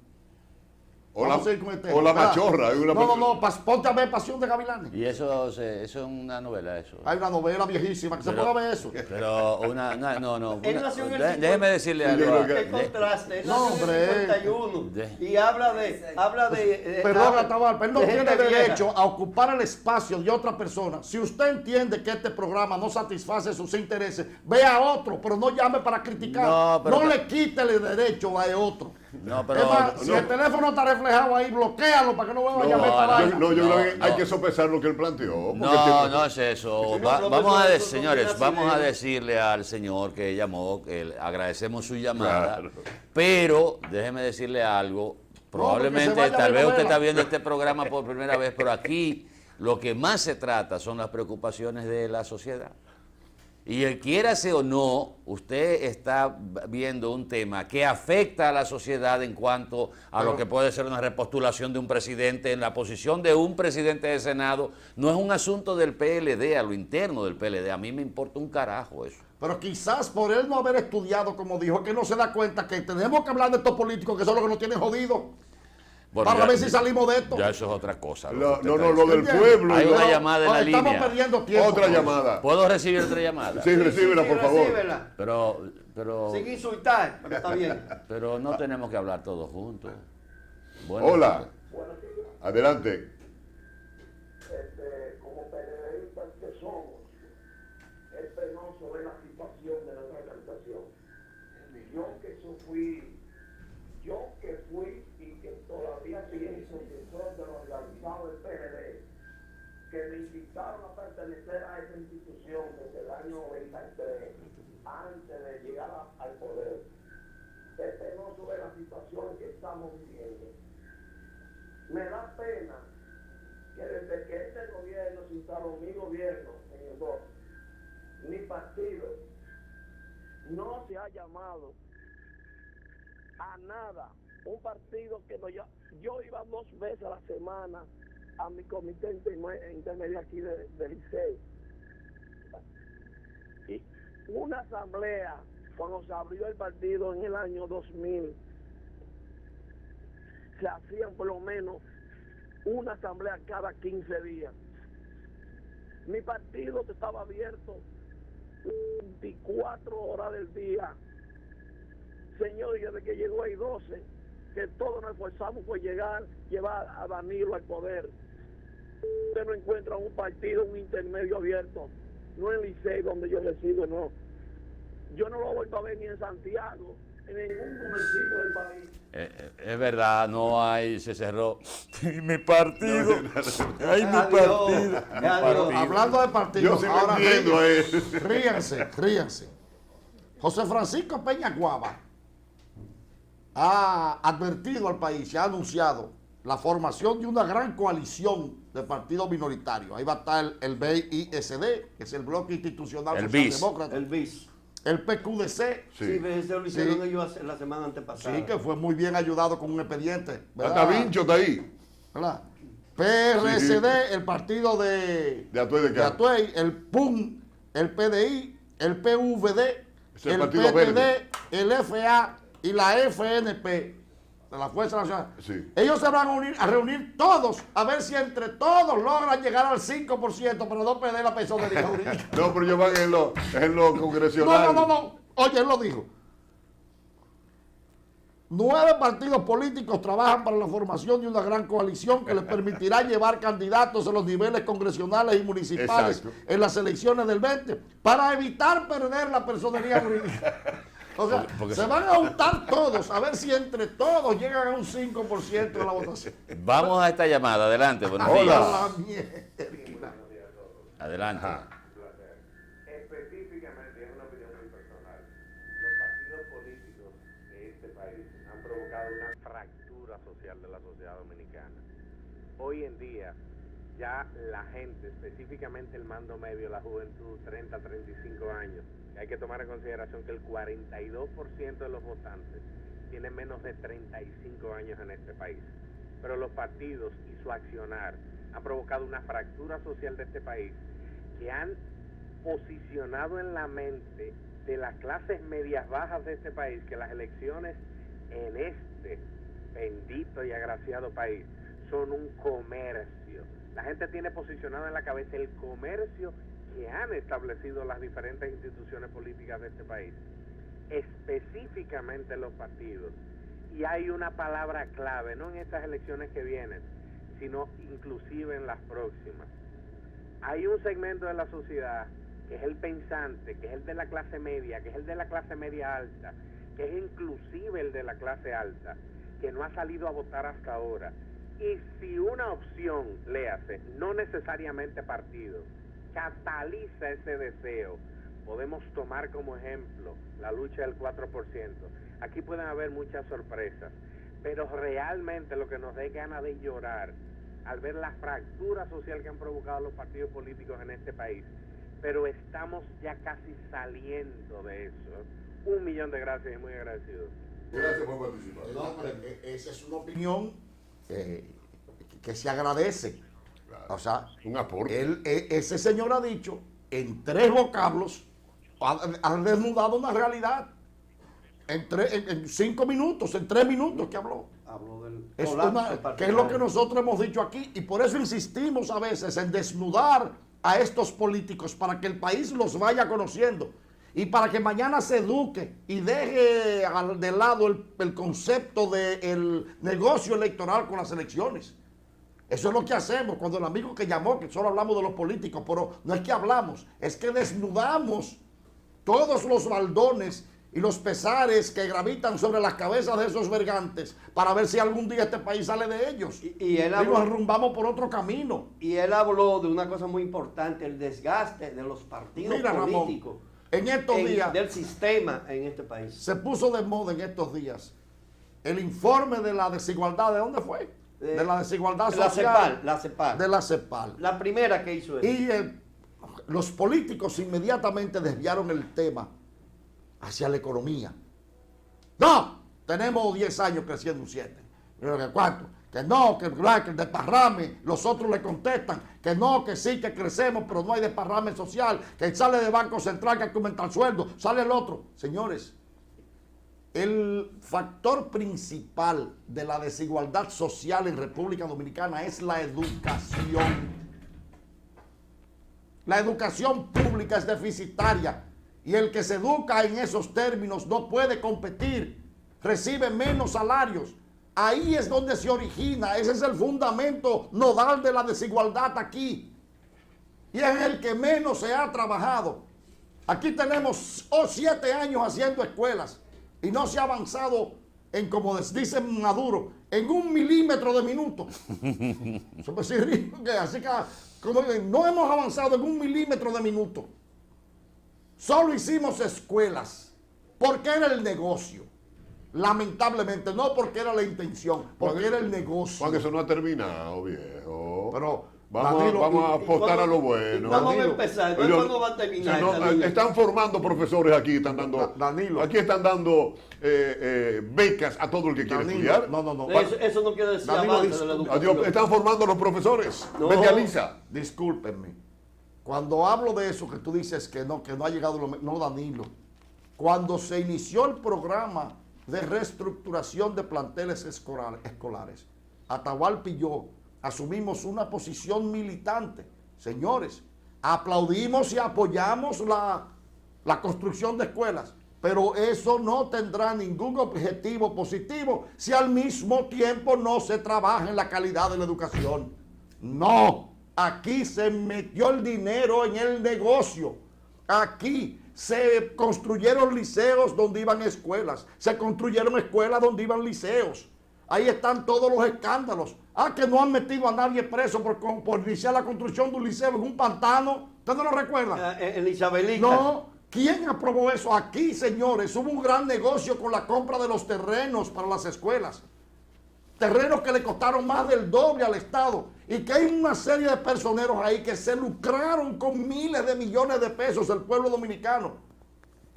O Vamos a seguir con el tema. la machorra. Hay una No, ponte a ver Pasión de Gavilanes. Y eso es una novela, eso. Hay una novela viejísima que se ponga a ver eso. Pero Él nació en el déjeme decirle Sí, yo algo. creo ¿Qué contraste? Él No, nació en el hombre. 51 y habla de Perdón, Atahualpa, él no de tiene gente vieja. derecho a ocupar el espacio de otra persona. Si usted entiende que este programa no satisface sus intereses, vea a otro, pero no llame para criticar. No, No, pero- le quite el derecho a otro. No, pero... Es más, si el teléfono está reflejado ahí, bloquéalo para que no vuelva a llamar esta vaina. Yo creo que No, hay no. que sopesar lo que él planteó. porque No es eso. no, profesor, Vamos a eso no señores, tiene vamos a asidero. decirle al señor que llamó, que agradecemos su llamada, Claro. pero déjeme decirle algo, probablemente, vaya a tal ver vez usted novela. está viendo este programa por primera vez, pero aquí lo que más se trata son las preocupaciones de la sociedad. Y quiérase o no, usted está viendo un tema que afecta a la sociedad en cuanto a lo que puede ser una repostulación de un presidente en la posición de un presidente de Senado. No es un asunto del PLD, a lo interno del PLD. A mí me importa un carajo eso. Pero quizás por él no haber estudiado, como dijo, es que no se da cuenta que tenemos que hablar de estos políticos que son los que nos tienen jodidos. Bueno, Para ya- ver si salimos de esto. Ya eso es otra cosa. Lo que usted está del diciendo. ¿Entiende? pueblo. Hay y una lo- llamada en la Estamos línea. perdiendo tiempo. Otra llamada. ¿Puedo recibir otra llamada? Sí, recíbela, por favor. recíbela. Pero, Sin insultar, pero está bien. pero no tenemos que hablar todos juntos. Hola. Buenos días. Adelante. Como periodistas que somos, es penoso ver la situación de nuestra organización. Yo que fui y que todavía pienso que soy de los organizados del PRD, que me invitaron a pertenecer a esa institución desde el año 93, antes de llegar al poder. Es penoso ver la situación que estamos viviendo. Me da pena que desde que este gobierno se instaló, mi gobierno en el 2, mi partido no se ha llamado a nada. Un partido que yo iba 2 veces a la semana a mi comité intermedio aquí del Licey. Y una asamblea, cuando se abrió el partido en el año 2000, se hacían por lo menos una asamblea cada 15 días. Mi partido estaba abierto 24 horas del día. Señor, y desde que llegó hay 12, que todos nos esforzamos por llevar a Danilo al poder. Usted no encuentra un partido, un intermedio abierto, no en Licey donde yo resido, no. Yo no lo vuelvo a ver ni en Santiago, en ningún municipio del país. Es verdad, no hay, se cerró. Mi partido. Ay, mi partido. Hablando de partidos, Yo sí ahora me entiendo, ríanse. José Francisco Peña Guava ha advertido al país y ha anunciado la formación de una gran coalición de partidos minoritarios. Ahí va a estar el BISD, que es el Bloque Institucional Socialdemócrata. El BIS. El PQDC. Sí, eso lo hicieron ellos la semana antepasada. Sí, que fue muy bien ayudado con un expediente. Hasta Vincho está ahí. ¿Verdad? PRSD, el partido de Atuey, el PUN, el PDI, el PVD, el Partido PTD, Verde. el FA y la FNP, de la Fuerza Nacional. Sí. Ellos se van a reunir todos, a ver si entre todos logran llegar al 5% para no perder la personería jurídica. No, pero ellos van en lo congresional. No. Oye, él lo dijo. 9 partidos políticos trabajan para la formación de una gran coalición que les permitirá llevar candidatos a los niveles congresionales y municipales en las elecciones del 20 para evitar perder la personería jurídica. O sea, se van a juntar todos a ver si entre todos llegan a un 5% de la votación. Vamos a esta llamada, adelante. Buenos Hola. días. Adelante. Específicamente, es una opinión muy personal. Los partidos políticos de este país han provocado una fractura social de la sociedad dominicana. Hoy en día, ya la gente, específicamente el mando medio, la juventud, 30, 35 años, hay que tomar en consideración que el 42% de los votantes tienen menos de 35 años en este país. Pero los partidos y su accionar han provocado una fractura social de este país que han posicionado en la mente de las clases medias bajas de este país que las elecciones en este bendito y agraciado país son un comercio. La gente tiene posicionado en la cabeza el comercio que han establecido las diferentes instituciones políticas de este país, específicamente los partidos. Y hay una palabra clave, no en estas elecciones que vienen, sino inclusive en las próximas. Hay un segmento de la sociedad que es el pensante, que es el de la clase media, que es el de la clase media alta, que es inclusive el de la clase alta, que no ha salido a votar hasta ahora. Y si una opción, léase, no necesariamente partido, cataliza ese deseo, podemos tomar como ejemplo la lucha del 4%. Aquí pueden haber muchas sorpresas, pero realmente lo que nos da ganas de llorar al ver la fractura social que han provocado los partidos políticos en este país. Pero estamos ya casi saliendo de eso. 1.000.000 de gracias y muy agradecidos. Gracias por participar. No, pero esa es una opinión que se agradece. O sea, un aporte. Ese señor ha dicho en 3 vocablos, ha desnudado una realidad. En 5 minutos, en 3 minutos que habló. Habló del que es lo que nosotros hemos dicho aquí, y por eso insistimos a veces en desnudar a estos políticos para que el país los vaya conociendo y para que mañana se eduque y deje de lado el concepto del negocio electoral con las elecciones. Eso es lo que hacemos cuando el amigo que llamó, que solo hablamos de los políticos, pero no es que hablamos, es que desnudamos todos los baldones y los pesares que gravitan sobre las cabezas de esos vergantes para ver si algún día este país sale de ellos. Y él nos habló, arrumbamos por otro camino. y él habló de una cosa muy importante, el desgaste de los partidos políticos. Ramón, en estos días del sistema en este país. se puso de moda en estos días el informe de la desigualdad. ¿De dónde fue? De la desigualdad social. La CEPAL. De la CEPAL. La primera que hizo eso. Y los políticos inmediatamente desviaron el tema hacia la economía. No, tenemos 10 años creciendo un 7. ¿Cuánto? Que no, que el desparrame. Los otros le contestan que no, que sí, que crecemos, pero no hay desparrame social. Que sale del Banco Central que hay que aumentar el sueldo. Sale el otro. Señores, el factor principal de la desigualdad social en República Dominicana es la educación. La educación pública es deficitaria y el que se educa en esos términos no puede competir, recibe menos salarios. Ahí es donde se origina, ese es el fundamento nodal de la desigualdad aquí. Y es el que menos se ha trabajado. Aquí tenemos 7 años haciendo escuelas y no se ha avanzado en, como dice Maduro, en 1 milímetro de minuto. Así que no hemos avanzado en 1 milímetro de minuto. Solo hicimos escuelas porque era el negocio. Lamentablemente, no porque era la intención, porque era el negocio. Juan, eso no ha terminado, viejo. Pero vamos a apostar a lo bueno. Vamos a empezar, ¿cuándo va a terminar? Están formando profesores aquí, están dando. Danilo. Aquí están dando becas a todo el que quiere estudiar. No. Eso no quiere decir avance de la educación. Adiós, están formando los profesores. No. Medializa. Discúlpenme. Cuando hablo de eso que tú dices que no ha llegado, no, Danilo. Cuando se inició el programa de reestructuración de planteles escolares, Atahualpa y yo asumimos una posición militante. Señores, aplaudimos y apoyamos la construcción de escuelas, pero eso no tendrá ningún objetivo positivo si al mismo tiempo no se trabaja en la calidad de la educación. No, aquí se metió el dinero en el negocio. Aquí se construyeron liceos donde iban escuelas, se construyeron escuelas donde iban liceos. Ahí están todos los escándalos. Que no han metido a nadie preso por iniciar la construcción de un liceo en un pantano. ¿Ustedes no lo recuerdan? En Isabelita. No. ¿Quién aprobó eso? Aquí, señores, hubo un gran negocio con la compra de los terrenos para las escuelas. Terrenos que le costaron más del doble al Estado. Y que hay una serie de personeros ahí que se lucraron con miles de millones de pesos el pueblo dominicano.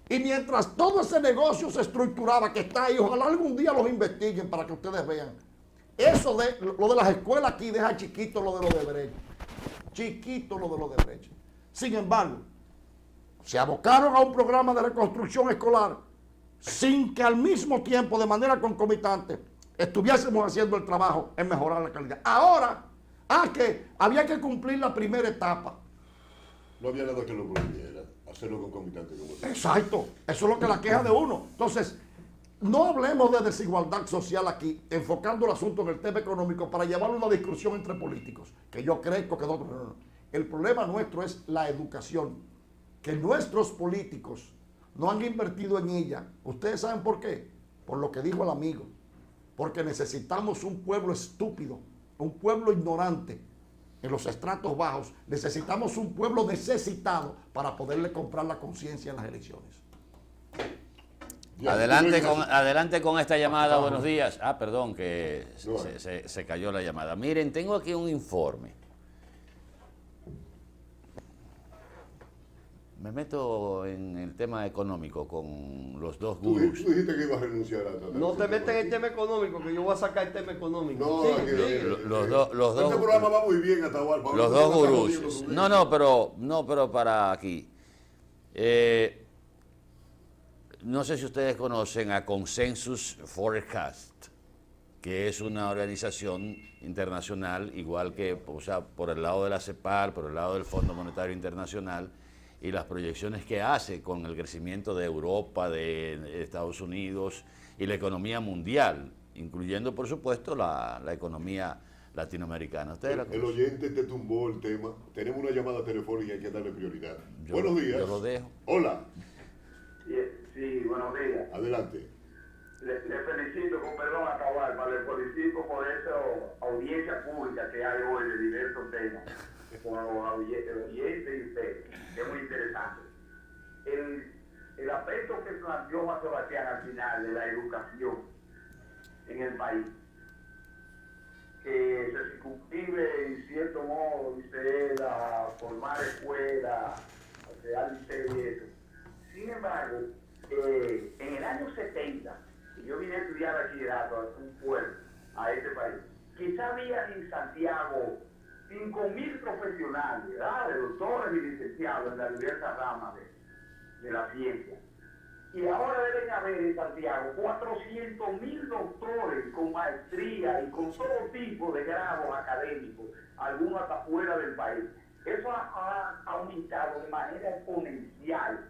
Y mientras todo ese negocio se estructuraba, que está ahí, ojalá algún día los investiguen para que ustedes vean. Eso de lo de las escuelas aquí deja chiquito lo de los de Brecht. Chiquito lo de los de Brecht. Sin embargo, se abocaron a un programa de reconstrucción escolar sin que al mismo tiempo, de manera concomitante, estuviésemos haciendo el trabajo en mejorar la calidad. Ahora, que había que cumplir la primera etapa. No había nada que lo prohibiera, hacerlo concomitante como eso. Exacto, eso es lo que la queja de uno. Entonces, no hablemos de desigualdad social aquí, enfocando el asunto en el tema económico para llevarlo a una discusión entre políticos, que yo creo que no. El problema nuestro es la educación, que nuestros políticos no han invertido en ella. ¿Ustedes saben por qué? Por lo que dijo el amigo. Porque necesitamos un pueblo estúpido, un pueblo ignorante en los estratos bajos. Necesitamos un pueblo necesitado para poderle comprar la conciencia en las elecciones. Adelante con esta llamada, buenos días. Perdón, que se cayó la llamada. Miren, tengo aquí un informe. Me meto en el tema económico con los dos gurús. Tú dijiste que ibas a renunciar a todo. No te metas en el tema económico, que yo voy a sacar el tema económico. No, los dos. Este programa va muy bien, Atahualpa. Los dos gurús. No, pero para aquí. No sé si ustedes conocen a Consensus Forecast, que es una organización internacional, igual que, por el lado de la CEPAL, por el lado del Fondo Monetario Internacional, y las proyecciones que hace con el crecimiento de Europa, de Estados Unidos y la economía mundial, incluyendo, por supuesto, la economía latinoamericana. El oyente te tumbó el tema. Tenemos una llamada telefónica y hay que darle prioridad. Buenos días. Yo lo dejo. Hola. Sí, buenos días. Adelante. Le felicito, con perdón a Cabal, le felicito por esa audiencia pública que hay hoy de diversos temas, con los oyentes y usted, que es muy interesante. El aspecto que planteó Juan Sebastián al final de la educación en el país, que se circunscribe en cierto modo, dice él, a formar escuelas, a crear liceo y eso. Sin embargo, en el año 70, yo vine a estudiar bachillerato a un pueblo, a este país, quizá había en Santiago 5.000 profesionales, ¿verdad?, de doctores y licenciados en las diversas ramas de la ciencia. Y ahora deben haber en Santiago 400.000 doctores con maestría y con todo tipo de grados académicos, algunos hasta fuera del país. Eso ha aumentado de manera exponencial,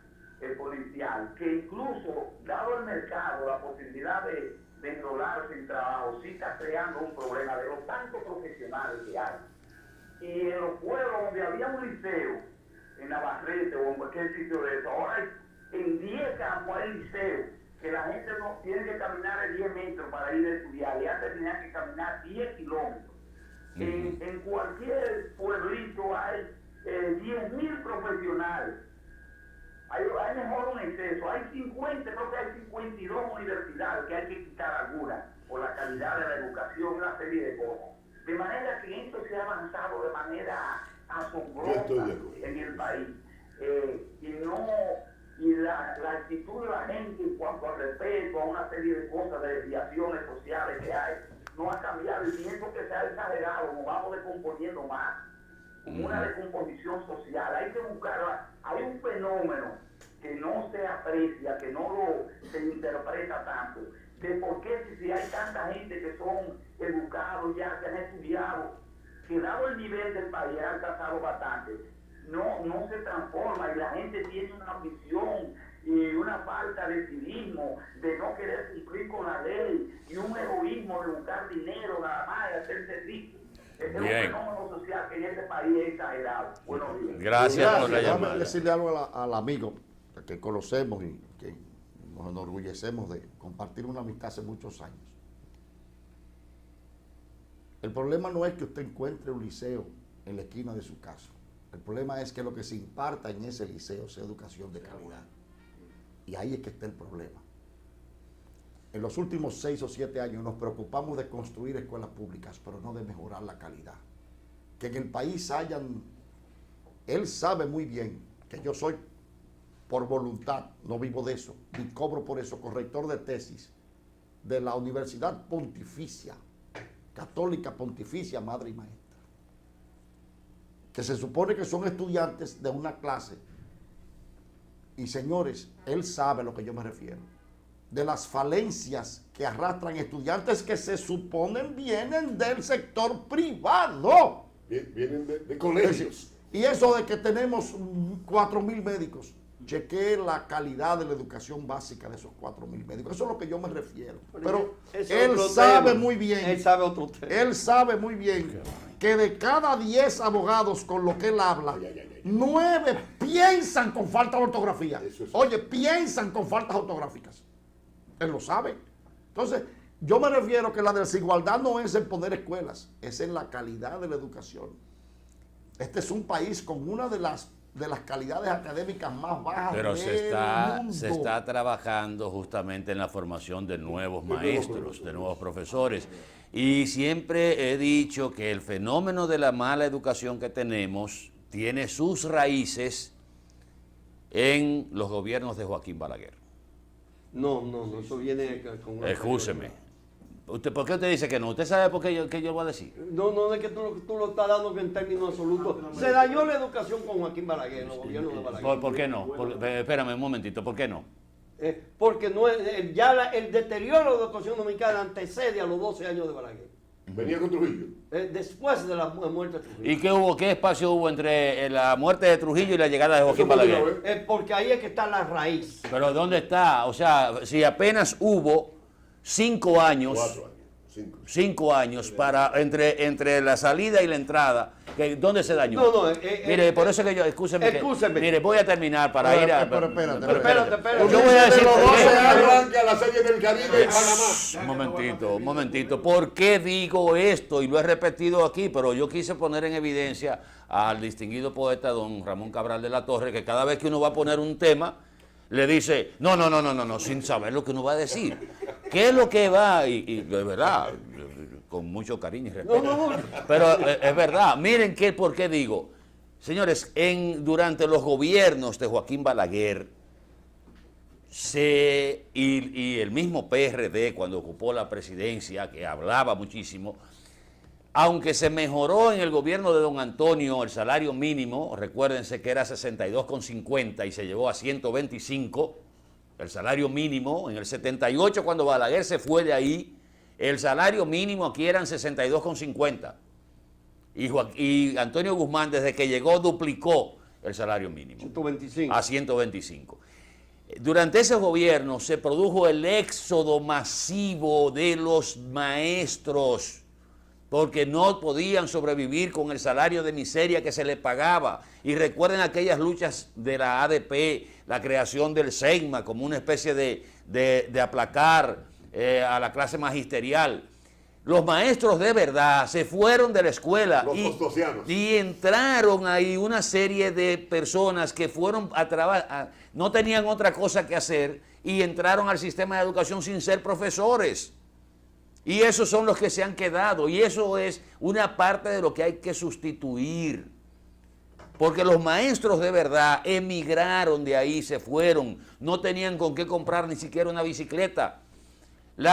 que incluso, dado el mercado, la posibilidad de enrolarse en trabajo, sí está creando un problema de los tantos profesionales que hay. Y en los pueblos donde había un liceo, en Navarrete o en cualquier sitio de eso, ahora en 10 campos hay liceos, que la gente no tiene que caminar 10 metros para ir a estudiar, y antes tenía que caminar 10 kilómetros. En cualquier pueblito hay 10.000 profesionales. Hay mejor un exceso, hay 50, creo que hay 52 universidades que hay que quitar algunas por la calidad de la educación, una serie de cosas. De manera que esto se ha avanzado de manera asombrosa en el país. Y la actitud de la gente en cuanto al respeto a una serie de cosas, de desviaciones sociales que hay, no ha cambiado. Y pienso que se ha exagerado, nos vamos descomponiendo más. Una descomposición social. Hay que buscar, hay un fenómeno que no se aprecia, que no se interpreta tanto, de por qué si hay tanta gente que son educados ya, que han estudiado, que dado el nivel del país ha alcanzado bastante, no se transforma y la gente tiene una ambición y una falta de civismo, de no querer cumplir con la ley y un egoísmo de buscar dinero nada más y hacerse rico. Es un fenómeno social que en este país es exagerado. Buenos días. Gracias por la llamada. Déjame decirle algo al amigo que conocemos y que nos enorgullecemos de compartir una amistad hace muchos años. El problema no es que usted encuentre un liceo en la esquina de su casa. El problema es que lo que se imparta en ese liceo sea educación de calidad. Y ahí es que está el problema. En los últimos 6 o 7 años nos preocupamos de construir escuelas públicas, pero no de mejorar la calidad. Que en el país él sabe muy bien que yo soy, por voluntad, no vivo de eso, y cobro por eso, corrector de tesis de la Universidad Pontificia, Católica Pontificia, Madre y Maestra, que se supone que son estudiantes de una clase. Y señores, él sabe a lo que yo me refiero, de las falencias que arrastran estudiantes que se suponen vienen del sector privado. Vienen de colegios. Y eso de que tenemos 4.000 médicos, chequee la calidad de la educación básica de esos 4.000 médicos. Eso es a lo que yo me refiero. Pero él sabe muy bien. Él sabe otro tema. Él sabe muy bien que de cada 10 abogados con lo que él habla, 9 piensan con falta de ortografía. Oye, piensan con faltas ortográficas. Él lo sabe. Entonces, yo me refiero que la desigualdad no es en poner escuelas, es en la calidad de la educación. Este es un país con una de las calidades académicas más bajas pero del mundo. se está trabajando justamente en la formación de nuevos maestros, de nuevos profesores. Y siempre he dicho que el fenómeno de la mala educación que tenemos tiene sus raíces en los gobiernos de Joaquín Balaguer. No, eso viene con... Escúcheme. ¿Por qué usted dice que no? ¿Usted sabe por qué yo voy a decir? No, es que tú lo estás dando en términos absolutos. Se dañó la educación con Joaquín Balaguer, en los gobiernos de Balaguer. ¿Por qué no? Espérame un momentito, ¿por qué no? Porque no es, ya el deterioro de la educación dominicana antecede a los 12 años de Balaguer. Venía con Trujillo. Después de la muerte de Trujillo. ¿Y qué hubo? ¿Qué espacio hubo entre la muerte de Trujillo y la llegada de Joaquín Balaguer? Porque ahí es que está la raíz. Pero ¿dónde está? O sea, si apenas hubo 5 años, 4 años. 5 años para entre la salida y la entrada, ¿dónde se dañó? No, mire, por eso que yo, escúcheme. Mire, voy a terminar para ir a... Pero espérate. Yo voy a decir... Arranca la Serie del Caribe en Panamá. Un momentito. ¿Por qué digo esto? Y lo he repetido aquí, pero yo quise poner en evidencia al distinguido poeta don Ramón Cabral de la Torre, que cada vez que uno va a poner un tema, le dice, no, sin saber lo que uno va a decir. ¿Qué es lo que va? Y de verdad, con mucho cariño y respeto. Pero es verdad. Miren por qué digo. Señores, durante los gobiernos de Joaquín Balaguer, y el mismo PRD cuando ocupó la presidencia, que hablaba muchísimo, aunque se mejoró en el gobierno de don Antonio el salario mínimo, recuérdense que era 62,50 y se llevó a 125, el salario mínimo, en el 78 cuando Balaguer se fue de ahí, el salario mínimo aquí eran 62,50. Y Antonio Guzmán desde que llegó duplicó el salario mínimo 125. a 125. Durante ese gobierno se produjo el éxodo masivo de los maestros, porque no podían sobrevivir con el salario de miseria que se les pagaba. Y recuerden aquellas luchas de la ADP, la creación del SEIMA como una especie de aplacar a la clase magisterial. Los maestros de verdad se fueron de la escuela y entraron ahí una serie de personas que fueron a trabajar, no tenían otra cosa que hacer y entraron al sistema de educación sin ser profesores. Y esos son los que se han quedado. Y eso es una parte de lo que hay que sustituir. Porque los maestros de verdad emigraron de ahí, se fueron. No tenían con qué comprar ni siquiera una bicicleta. El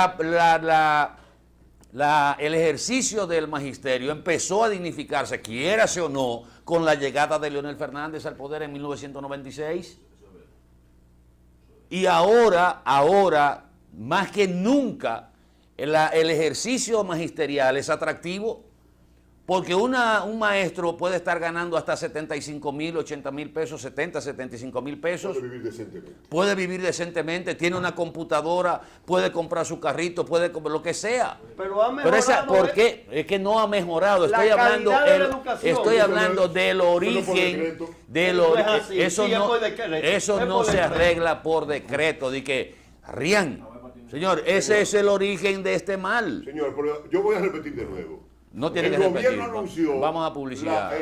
ejercicio del magisterio empezó a dignificarse, quiérase o no, con la llegada de Leonel Fernández al poder en 1996. Y ahora, más que nunca, el ejercicio magisterial es atractivo porque un maestro puede estar ganando hasta 75,000, 80,000 pesos, 70, 75,000 pesos. Puede vivir decentemente, tiene una computadora, puede comprar su carrito, puede comer lo que sea. Pero ha mejorado. ¿Por qué? Es que no ha mejorado. Estoy hablando del origen. Eso no se arregla por decreto. De que, Rian. Señor, ese es el origen de este mal. Señor, pero yo voy a repetir de nuevo. No tiene que repetir. El gobierno anunció vamos a publicidad.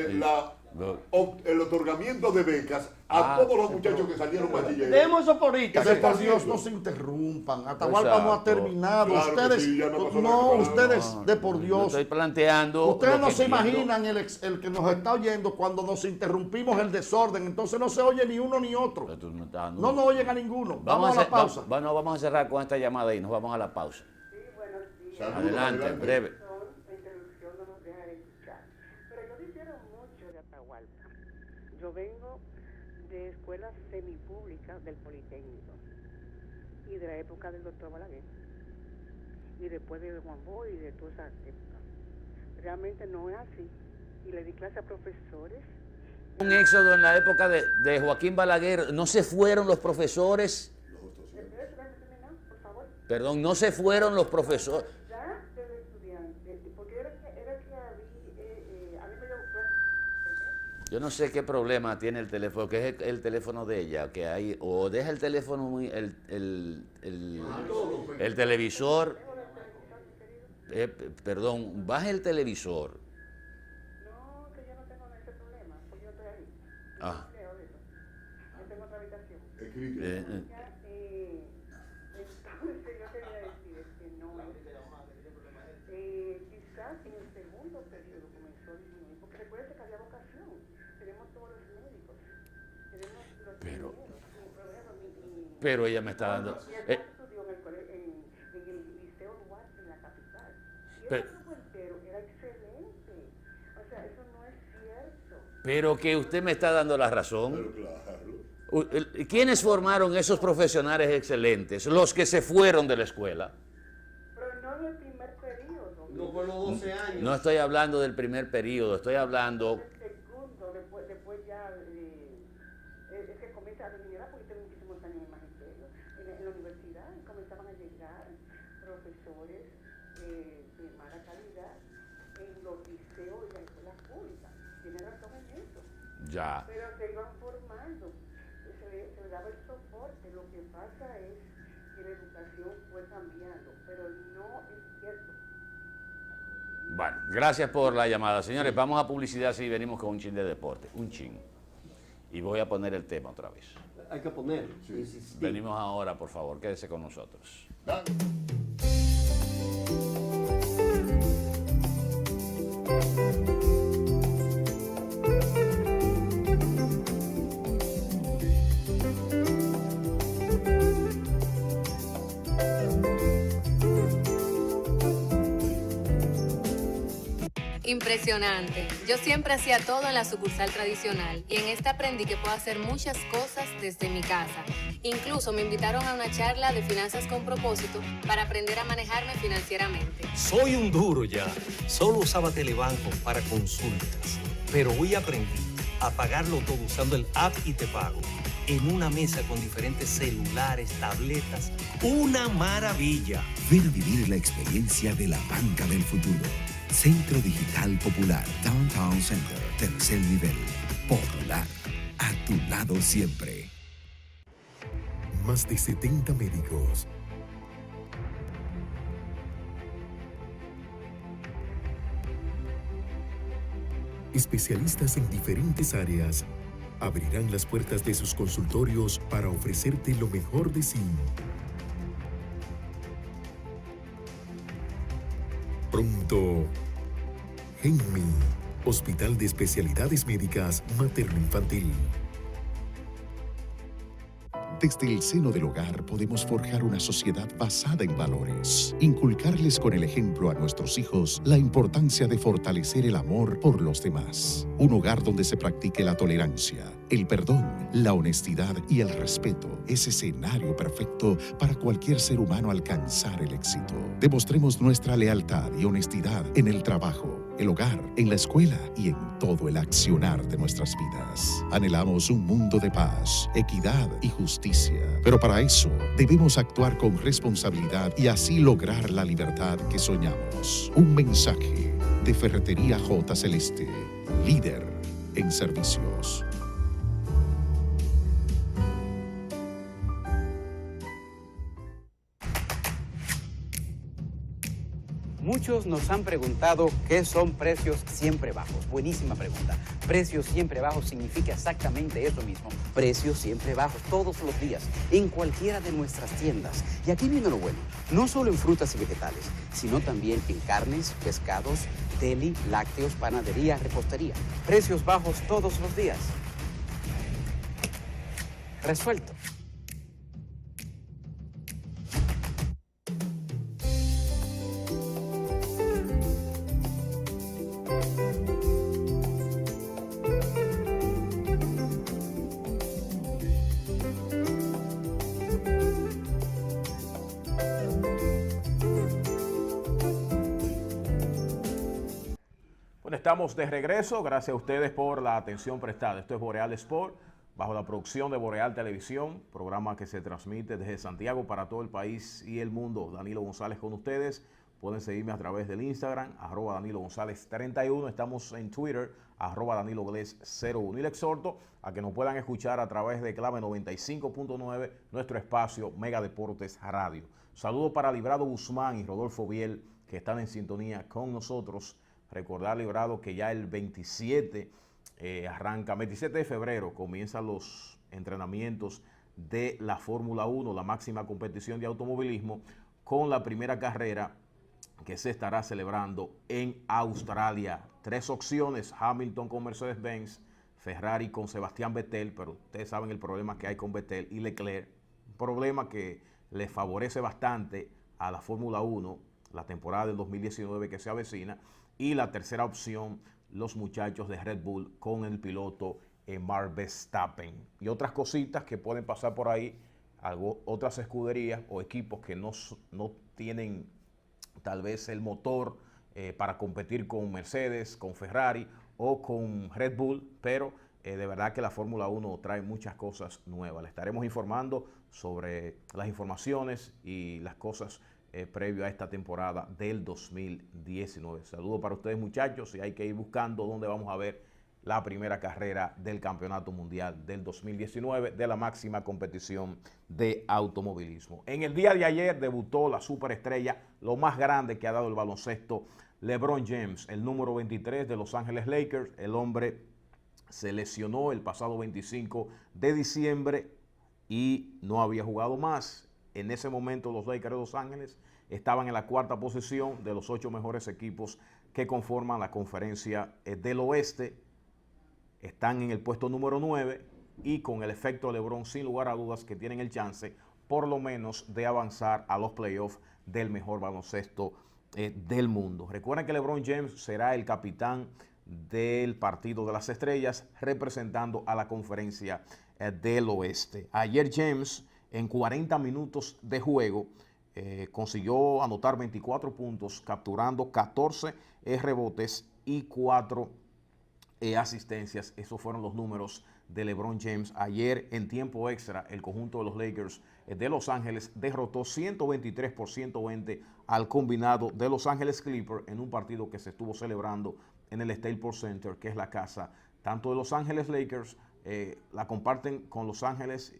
El otorgamiento de becas a todos los muchachos que salieron bachilleros. Demos eso por ahorita. Que por Dios no se interrumpan. Atahualpa no ha terminado. Claro ustedes, sí, ustedes, de por Dios. Estoy planteando. Ustedes no se imaginan el que nos está oyendo cuando nos interrumpimos el desorden. Entonces no se oye ni uno ni otro. No nos oyen a ninguno. Vamos a la pausa. Bueno, vamos a cerrar con esta llamada y nos vamos a la pausa. Adelante, breve. Yo vengo de escuelas semipúblicas del Politécnico y de la época del doctor Balaguer y después de Juan Boy y de toda esa época. Realmente no es así. Y le di clase a profesores. Un éxodo en la época de Joaquín Balaguer. ¿No se fueron los profesores? Perdón, no se fueron los profesores. Yo no sé qué problema tiene el teléfono, que es el teléfono de ella, que hay, o deja el teléfono el televisor, perdón, baja el televisor. No, que yo no tengo ese problema, porque yo estoy ahí. Ah. Yo tengo otra habitación. Escribe. Entonces yo quería decir que no, quizás en el segundo periodo comenzó a disminuir, porque recuerden que había vocación. Tenemos todos los médicos, tenemos los pero ella me está dando... estudió en el Liceo Duarte, en la capital. Y el grupo entero era excelente. O sea, eso no es cierto. Pero que usted me está dando la razón. Pero claro. ¿Quiénes formaron esos profesionales excelentes? Los que se fueron de la escuela. Pero no en el primer periodo. No, Por los 12 años. No estoy hablando del primer periodo, estoy hablando... Segundo, después ya es que comienza a terminar porque tengo muchísimos años en magisterio. En la universidad comenzaban a llegar profesores de mala calidad en los liceos y las escuelas públicas. Tiene razón en eso. Ya. Pero se iban formando, se le daba el soporte. Lo que pasa es que la educación fue cambiando, pero no es cierto. Bueno, gracias por la llamada. Señores, vamos a publicidad si venimos con un chin de deporte. Un chin. Y voy a poner el tema otra vez. Hay que ponerlo. Venimos ahora, por favor, quédese con nosotros. Impresionante. Yo siempre hacía todo en la sucursal tradicional y en esta aprendí que puedo hacer muchas cosas desde mi casa. Incluso me invitaron a una charla de finanzas con propósito para aprender a manejarme financieramente. Soy un duro ya. Solo usaba Telebanco para consultas. Pero hoy aprendí a pagarlo todo usando el app y te pago. En una mesa con diferentes celulares, tabletas. ¡Una maravilla! Ven a vivir la experiencia de la banca del futuro. Centro Digital Popular, Downtown Center, tercer nivel. Popular, a tu lado siempre. Más de 70 médicos. Especialistas en diferentes áreas abrirán las puertas de sus consultorios para ofrecerte lo mejor de sí. Pronto, GENMI, Hospital de Especialidades Médicas Materno-Infantil. Desde el seno del hogar podemos forjar una sociedad basada en valores, inculcarles con el ejemplo a nuestros hijos la importancia de fortalecer el amor por los demás. Un hogar donde se practique la tolerancia, el perdón, la honestidad y el respeto es escenario perfecto para cualquier ser humano alcanzar el éxito. Demostremos nuestra lealtad y honestidad en el trabajo, el hogar, en la escuela y en todo el accionar de nuestras vidas. Anhelamos un mundo de paz, equidad y justicia. Pero para eso debemos actuar con responsabilidad y así lograr la libertad que soñamos. Un mensaje de Ferretería J. Celeste, líder en servicios. Muchos nos han preguntado qué son precios siempre bajos. Buenísima pregunta. Precios siempre bajos significa exactamente eso mismo. Precios siempre bajos todos los días, en cualquiera de nuestras tiendas. Y aquí viene lo bueno, no solo en frutas y vegetales, sino también en carnes, pescados, deli, lácteos, panadería, repostería. Precios bajos todos los días. Resuelto. Estamos de regreso, gracias a ustedes por la atención prestada. Esto es Boreal Sport, bajo la producción de Boreal Televisión, programa que se transmite desde Santiago para todo el país y el mundo. Danilo González con ustedes. Pueden seguirme a través del Instagram, @DaniloGonzález31. Estamos en Twitter, @DaniloGles01. Y les exhorto a que nos puedan escuchar a través de Clave 95.9, nuestro espacio Mega Deportes Radio. Saludos para Librado Guzmán y Rodolfo Biel, que están en sintonía con nosotros. Recordar, Librado, que ya el 27 de febrero comienzan los entrenamientos de la Fórmula 1, la máxima competición de automovilismo, con la primera carrera que se estará celebrando en Australia. 3 opciones: Hamilton con Mercedes-Benz, Ferrari con Sebastián Vettel, pero ustedes saben el problema que hay con Vettel y Leclerc, un problema que le favorece bastante a la Fórmula 1, la temporada del 2019 que se avecina. Y la tercera opción, los muchachos de Red Bull con el piloto Max Verstappen. Y otras cositas que pueden pasar por ahí, otras escuderías o equipos que no tienen tal vez el motor para competir con Mercedes, con Ferrari o con Red Bull, pero de verdad que la Fórmula 1 trae muchas cosas nuevas. Le estaremos informando sobre las informaciones y las cosas previo a esta temporada del 2019. Saludos para ustedes, muchachos, y hay que ir buscando dónde vamos a ver la primera carrera del Campeonato Mundial del 2019 de la máxima competición de automovilismo. En el día de ayer debutó la superestrella, lo más grande que ha dado el baloncesto, LeBron James, el número 23 de Los Ángeles Lakers. El hombre se lesionó el pasado 25 de diciembre y no había jugado más. En ese momento los Lakers de Los Ángeles estaban en la cuarta posición de los 8 mejores equipos que conforman la conferencia del oeste. Están en el puesto número 9 y con el efecto LeBron, sin lugar a dudas, que tienen el chance por lo menos de avanzar a los playoffs del mejor baloncesto del mundo. Recuerden que LeBron James será el capitán del partido de las estrellas representando a la conferencia del oeste. Ayer James, en 40 minutos de juego, consiguió anotar 24 puntos, capturando 14 rebotes y 4 asistencias. Esos fueron los números de LeBron James. Ayer en tiempo extra, el conjunto de los Lakers de Los Ángeles derrotó 123 por 120 al combinado de Los Ángeles Clippers en un partido que se estuvo celebrando en el Staples Center, que es la casa tanto de Los Ángeles Lakers, la comparten con Los Ángeles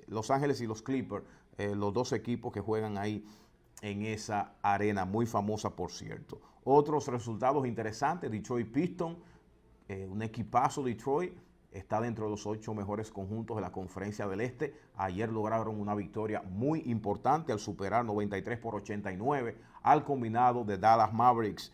y los Clippers, los dos equipos que juegan ahí en esa arena muy famosa, por cierto. Otros resultados interesantes: Detroit Pistons, un equipazo Detroit, está dentro de los 8 mejores conjuntos de la conferencia del este. Ayer lograron una victoria muy importante al superar 93 por 89 al combinado de Dallas Mavericks.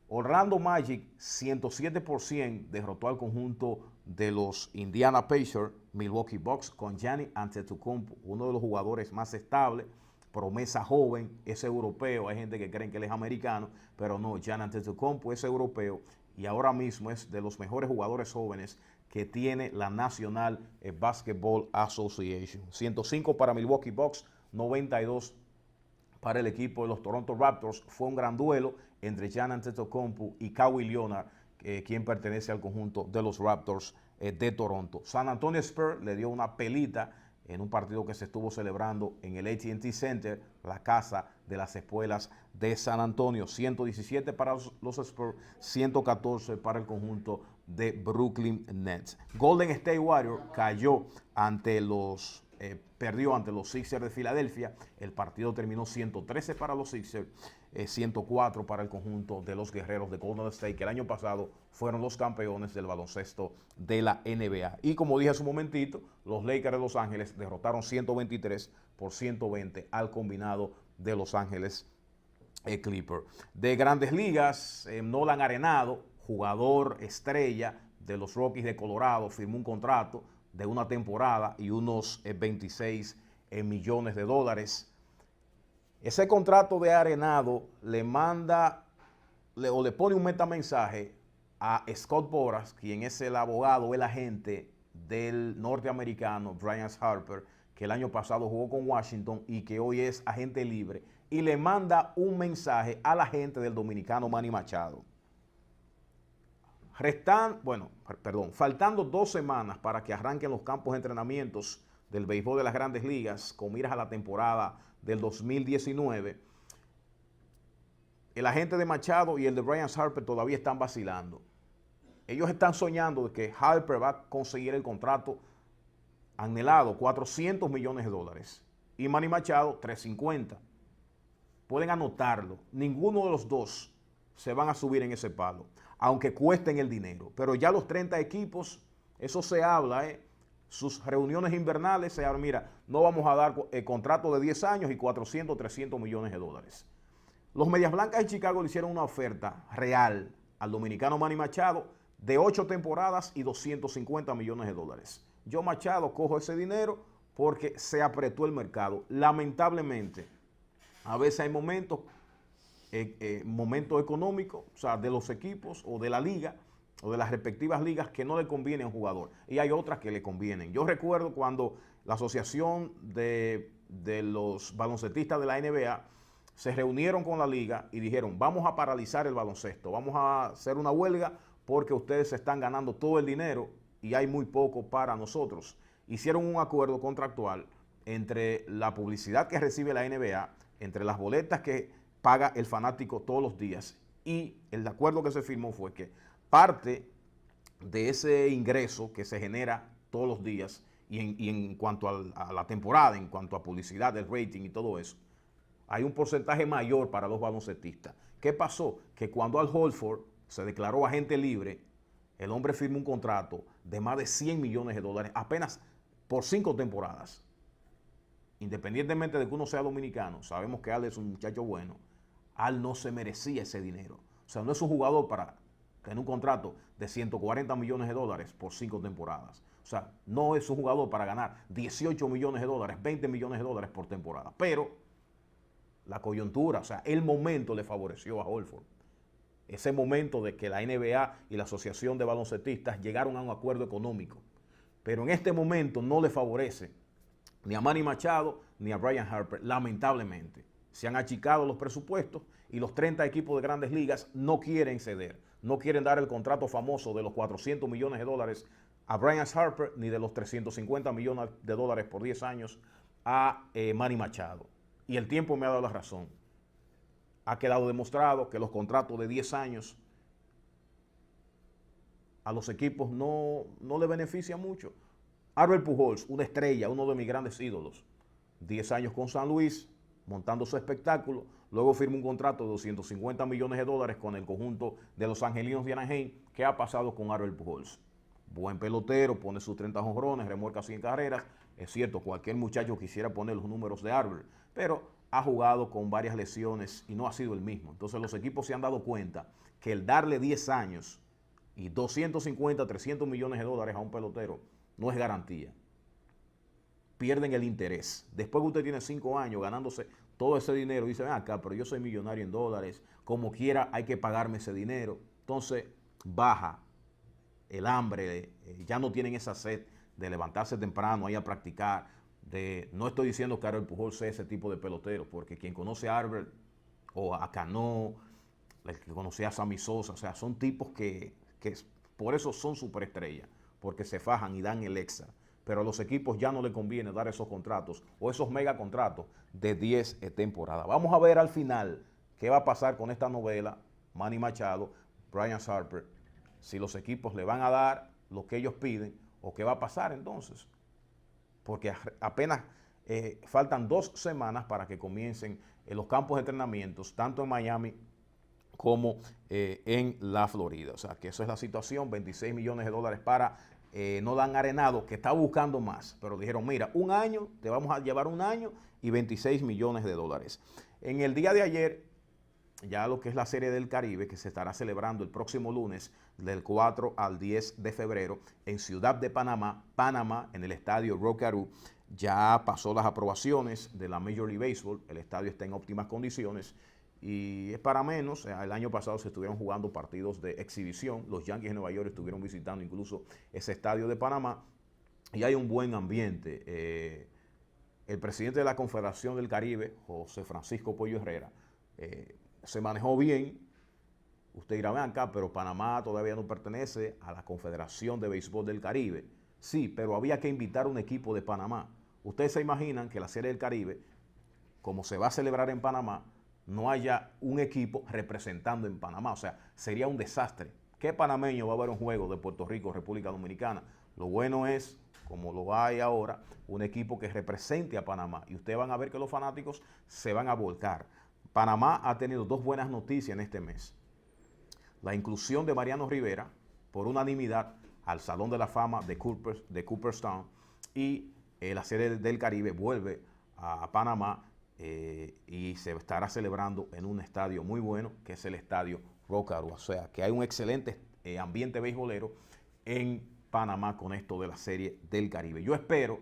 Orlando Magic, 107% derrotó al conjunto de los Indiana Pacers. Milwaukee Bucks con Giannis Antetokounmpo, uno de los jugadores más estables, promesa joven, es europeo. Hay gente que cree que él es americano, pero no, Giannis Antetokounmpo es europeo y ahora mismo es de los mejores jugadores jóvenes que tiene la National Basketball Association. 105 para Milwaukee Bucks, 92 para el equipo de los Toronto Raptors. Fue un gran duelo entre Giannis Antetokounmpo y Kawhi Leonard, quien pertenece al conjunto de los Raptors de Toronto. San Antonio Spurs le dio una pelita en un partido que se estuvo celebrando en el AT&T Center, la casa de las espuelas de San Antonio. 117 para los Spurs, 114 para el conjunto de Brooklyn Nets. Golden State Warriors cayó perdió ante los Sixers de Filadelfia. El partido terminó 113 para los Sixers, 104 para el conjunto de los guerreros de Golden State, que el año pasado fueron los campeones del baloncesto de la NBA. Y como dije hace un momentito, los Lakers de Los Ángeles derrotaron 123 por 120 al combinado de Los Ángeles Clippers. De Grandes Ligas, Nolan Arenado, jugador estrella de los Rockies de Colorado, firmó un contrato de una temporada y unos 26 millones de dólares. Ese contrato de Arenado le pone un metamensaje a Scott Boras, quien es el abogado, el agente del norteamericano Bryce Harper, que el año pasado jugó con Washington y que hoy es agente libre, y le manda un mensaje al agente del dominicano Manny Machado. Faltando 2 semanas para que arranquen los campos de entrenamientos del béisbol de las Grandes Ligas con miras a la temporada del 2019, el agente de Machado y el de Bryce Harper todavía están vacilando. Ellos están soñando de que Harper va a conseguir el contrato anhelado, 400 millones de dólares, y Manny Machado 350. Pueden anotarlo. Ninguno de los dos se van a subir en ese palo, aunque cuesten el dinero. Pero ya los 30 equipos, eso se habla, sus reuniones invernales se habla, mira, no vamos a dar contrato de 10 años y 400, 300 millones de dólares. Los Medias Blancas de Chicago le hicieron una oferta real al dominicano Manny Machado de 8 temporadas y 250 millones de dólares. Yo, Machado, cojo ese dinero porque se apretó el mercado. Lamentablemente, a veces hay momentos económicos, o sea, de los equipos o de la liga o de las respectivas ligas que no le conviene a un jugador, y hay otras que le convienen. Yo recuerdo cuando la asociación de los baloncetistas de la NBA se reunieron con la liga y dijeron, vamos a paralizar el baloncesto, vamos a hacer una huelga porque ustedes se están ganando todo el dinero y hay muy poco para nosotros. Hicieron un acuerdo contractual entre la publicidad que recibe la NBA, entre las boletas que paga el fanático todos los días, y el acuerdo que se firmó fue que parte de ese ingreso que se genera todos los días y en cuanto a la temporada, en cuanto a publicidad, el rating y todo eso, hay un porcentaje mayor para los baloncetistas. ¿Qué pasó? Que cuando Al Horford se declaró agente libre, el hombre firmó un contrato de más de $100 millones apenas por 5 temporadas. Independientemente de que uno sea dominicano, sabemos que Al es un muchacho bueno, Al no se merecía ese dinero. O sea, no es un jugador para tener un contrato de $140 millones por 5 temporadas. O sea, no es un jugador para ganar $18 millones, $20 millones por temporada. Pero la coyuntura, o sea, el momento le favoreció a Horford. Ese momento de que la NBA y la Asociación de Baloncetistas llegaron a un acuerdo económico. Pero en este momento no le favorece ni a Manny Machado ni a Brian Harper, lamentablemente. Se han achicado los presupuestos y los 30 equipos de grandes ligas no quieren ceder. No quieren dar el contrato famoso de los $400 millones a Brian Harper ni de los $350 millones por 10 años a Manny Machado. Y el tiempo me ha dado la razón. Ha quedado demostrado que los contratos de 10 años a los equipos no le beneficia mucho. Albert Pujols, una estrella, uno de mis grandes ídolos, 10 años con San Luis, montando su espectáculo, luego firma un contrato de $250 millones con el conjunto de los Angelinos de Anaheim. ¿Qué ha pasado con Albert Pujols? Buen pelotero, pone sus 30 jonrones, remolca 100 carreras. Es cierto, cualquier muchacho quisiera poner los números de Albert, pero ha jugado con varias lesiones y no ha sido el mismo. Entonces los equipos se han dado cuenta que el darle 10 años y 250, 300 millones de dólares a un pelotero no es garantía. Pierden el interés. Después que usted tiene 5 años ganándose todo ese dinero, dice, ven acá, pero yo soy millonario en dólares, como quiera hay que pagarme ese dinero. Entonces baja el hambre, ya no tienen esa sed de levantarse temprano, ahí a practicar. No estoy diciendo que Albert Pujols sea ese tipo de pelotero, porque quien conoce a Albert o a Cano, el que conoce a Sammy Sosa, o sea, son tipos que por eso son superestrellas, porque se fajan y dan el extra. Pero a los equipos ya no les conviene dar esos contratos o esos mega contratos de 10 temporadas. Vamos a ver al final qué va a pasar con esta novela, Manny Machado, Brian Harper, si los equipos le van a dar lo que ellos piden o qué va a pasar entonces. Porque apenas faltan 2 semanas para que comiencen los campos de entrenamientos, tanto en Miami como en la Florida. O sea, que eso es la situación, $26 millones para Nolan Arenado, que está buscando más, pero dijeron, mira, un año, te vamos a llevar un año y $26 millones. En el día de ayer, ya lo que es la Serie del Caribe, que se estará celebrando el próximo lunes, del 4 al 10 de febrero, en Ciudad de Panamá, en el estadio Rockaroo, ya pasó las aprobaciones de la Major League Baseball, el estadio está en óptimas condiciones, y es para menos. El año pasado se estuvieron jugando partidos de exhibición, los Yankees de Nueva York estuvieron visitando incluso ese estadio de Panamá, y hay un buen ambiente. El presidente de la Confederación del Caribe, José Francisco Pollo Herrera, se manejó bien. Usted dirá, ven acá, pero Panamá todavía no pertenece a la Confederación de Béisbol del Caribe. Sí, pero había que invitar un equipo de Panamá. Ustedes se imaginan que la Serie del Caribe, como se va a celebrar en Panamá, no haya un equipo representando en Panamá. O sea, sería un desastre. ¿Qué panameño va a ver un juego de Puerto Rico, República Dominicana? Lo bueno es, como lo hay ahora, un equipo que represente a Panamá. Y ustedes van a ver que los fanáticos se van a volcar. Panamá ha tenido 2 buenas noticias en este mes. La inclusión de Mariano Rivera, por unanimidad, al Salón de la Fama de Cooperstown, y la Serie del Caribe vuelve a Panamá y se estará celebrando en un estadio muy bueno, que es el estadio Rockaroo. O sea, que hay un excelente ambiente beisbolero en Panamá con esto de la Serie del Caribe. Yo espero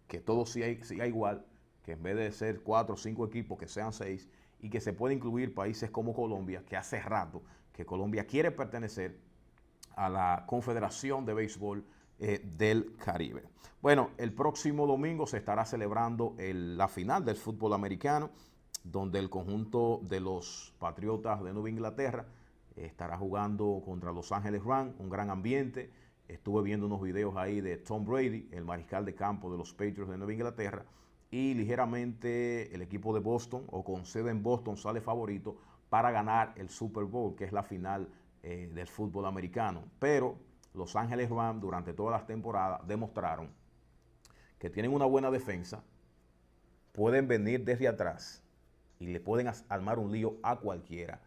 que todo siga igual, que en vez de ser 4 o 5 equipos, que sean 6, y que se pueda incluir países como Colombia, que hace rato que Colombia quiere pertenecer a la Confederación de Béisbol del Caribe. Bueno, el próximo domingo se estará celebrando la final del fútbol americano donde el conjunto de los Patriotas de Nueva Inglaterra estará jugando contra Los Ángeles Rams, un gran ambiente. Estuve viendo unos videos ahí de Tom Brady, el mariscal de campo de los Patriots de Nueva Inglaterra, y ligeramente el equipo de Boston, o con sede en Boston, sale favorito para ganar el Super Bowl, que es la final del fútbol americano. Pero Los Ángeles Rams durante todas las temporadas demostraron que tienen una buena defensa, pueden venir desde atrás y le pueden armar un lío a cualquiera.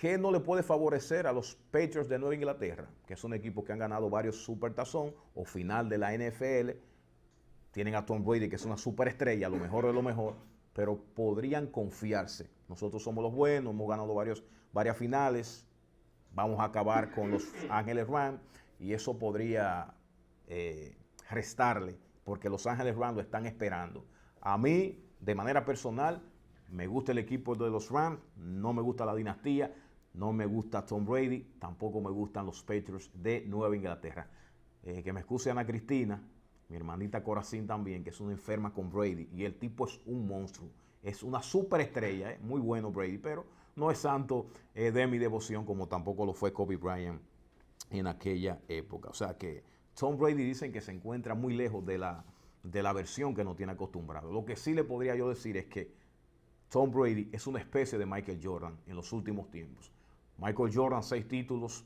¿Qué no le puede favorecer a los Patriots de Nueva Inglaterra? Que es un equipo que han ganado varios supertazón o final de la NFL. Tienen a Tom Brady, que es una superestrella, lo mejor de lo mejor, pero podrían confiarse. Nosotros somos los buenos, hemos ganado varias finales, vamos a acabar con los Ángeles Rams y eso podría restarle, porque los Ángeles Rams lo están esperando. A mí, de manera personal, me gusta el equipo de los Rams, no me gusta la dinastía, no me gusta Tom Brady, tampoco me gustan los Patriots de Nueva Inglaterra. Que me excuse Ana Cristina, mi hermanita Corazín también, que es una enferma con Brady, y el tipo es un monstruo, es una superestrella, muy bueno Brady, pero no es santo de mi devoción, como tampoco lo fue Kobe Bryant en aquella época. O sea que Tom Brady dicen que se encuentra muy lejos de la versión que nos tiene acostumbrado. Lo que sí le podría yo decir es que Tom Brady es una especie de Michael Jordan en los últimos tiempos. Michael Jordan, 6 títulos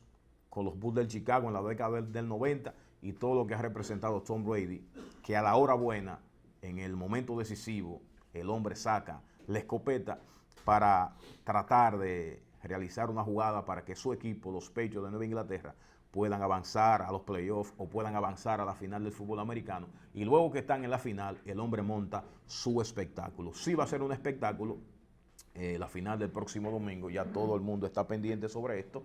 con los Bulls del Chicago en la década del 90 y todo lo que ha representado Tom Brady, que a la hora buena, en el momento decisivo, el hombre saca la escopeta para tratar de realizar una jugada para que su equipo, los Patriots de Nueva Inglaterra, puedan avanzar a los playoffs o puedan avanzar a la final del fútbol americano. Y luego que están en la final, el hombre monta su espectáculo. Sí va a ser un espectáculo, la final del próximo domingo. Ya todo el mundo está pendiente sobre esto,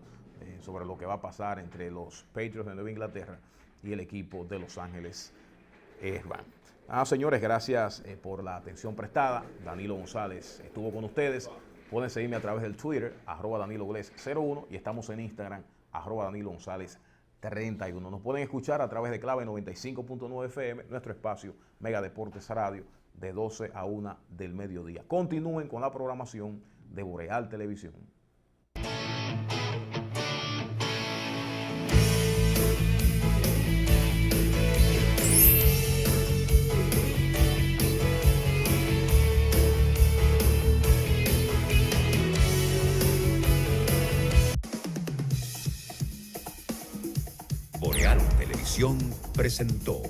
sobre lo que va a pasar entre los Patriots de Nueva Inglaterra y el equipo de Los Ángeles Rams. Señores, gracias por la atención prestada. Danilo González estuvo con ustedes. Pueden seguirme a través del Twitter, @DaniloGles01, y estamos en Instagram, @DaniloGonzález31. Nos pueden escuchar a través de Clave 95.9 FM, nuestro espacio Mega Deportes Radio, de 12 a 1 del mediodía. Continúen con la programación de Boreal Televisión. Boreal Televisión presentó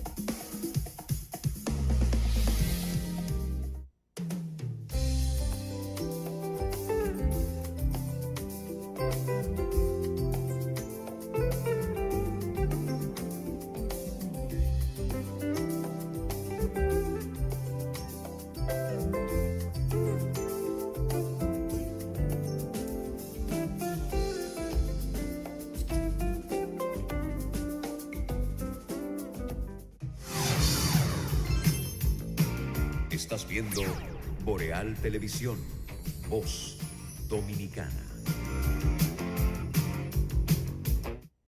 Estás viendo Boreal Televisión, voz dominicana.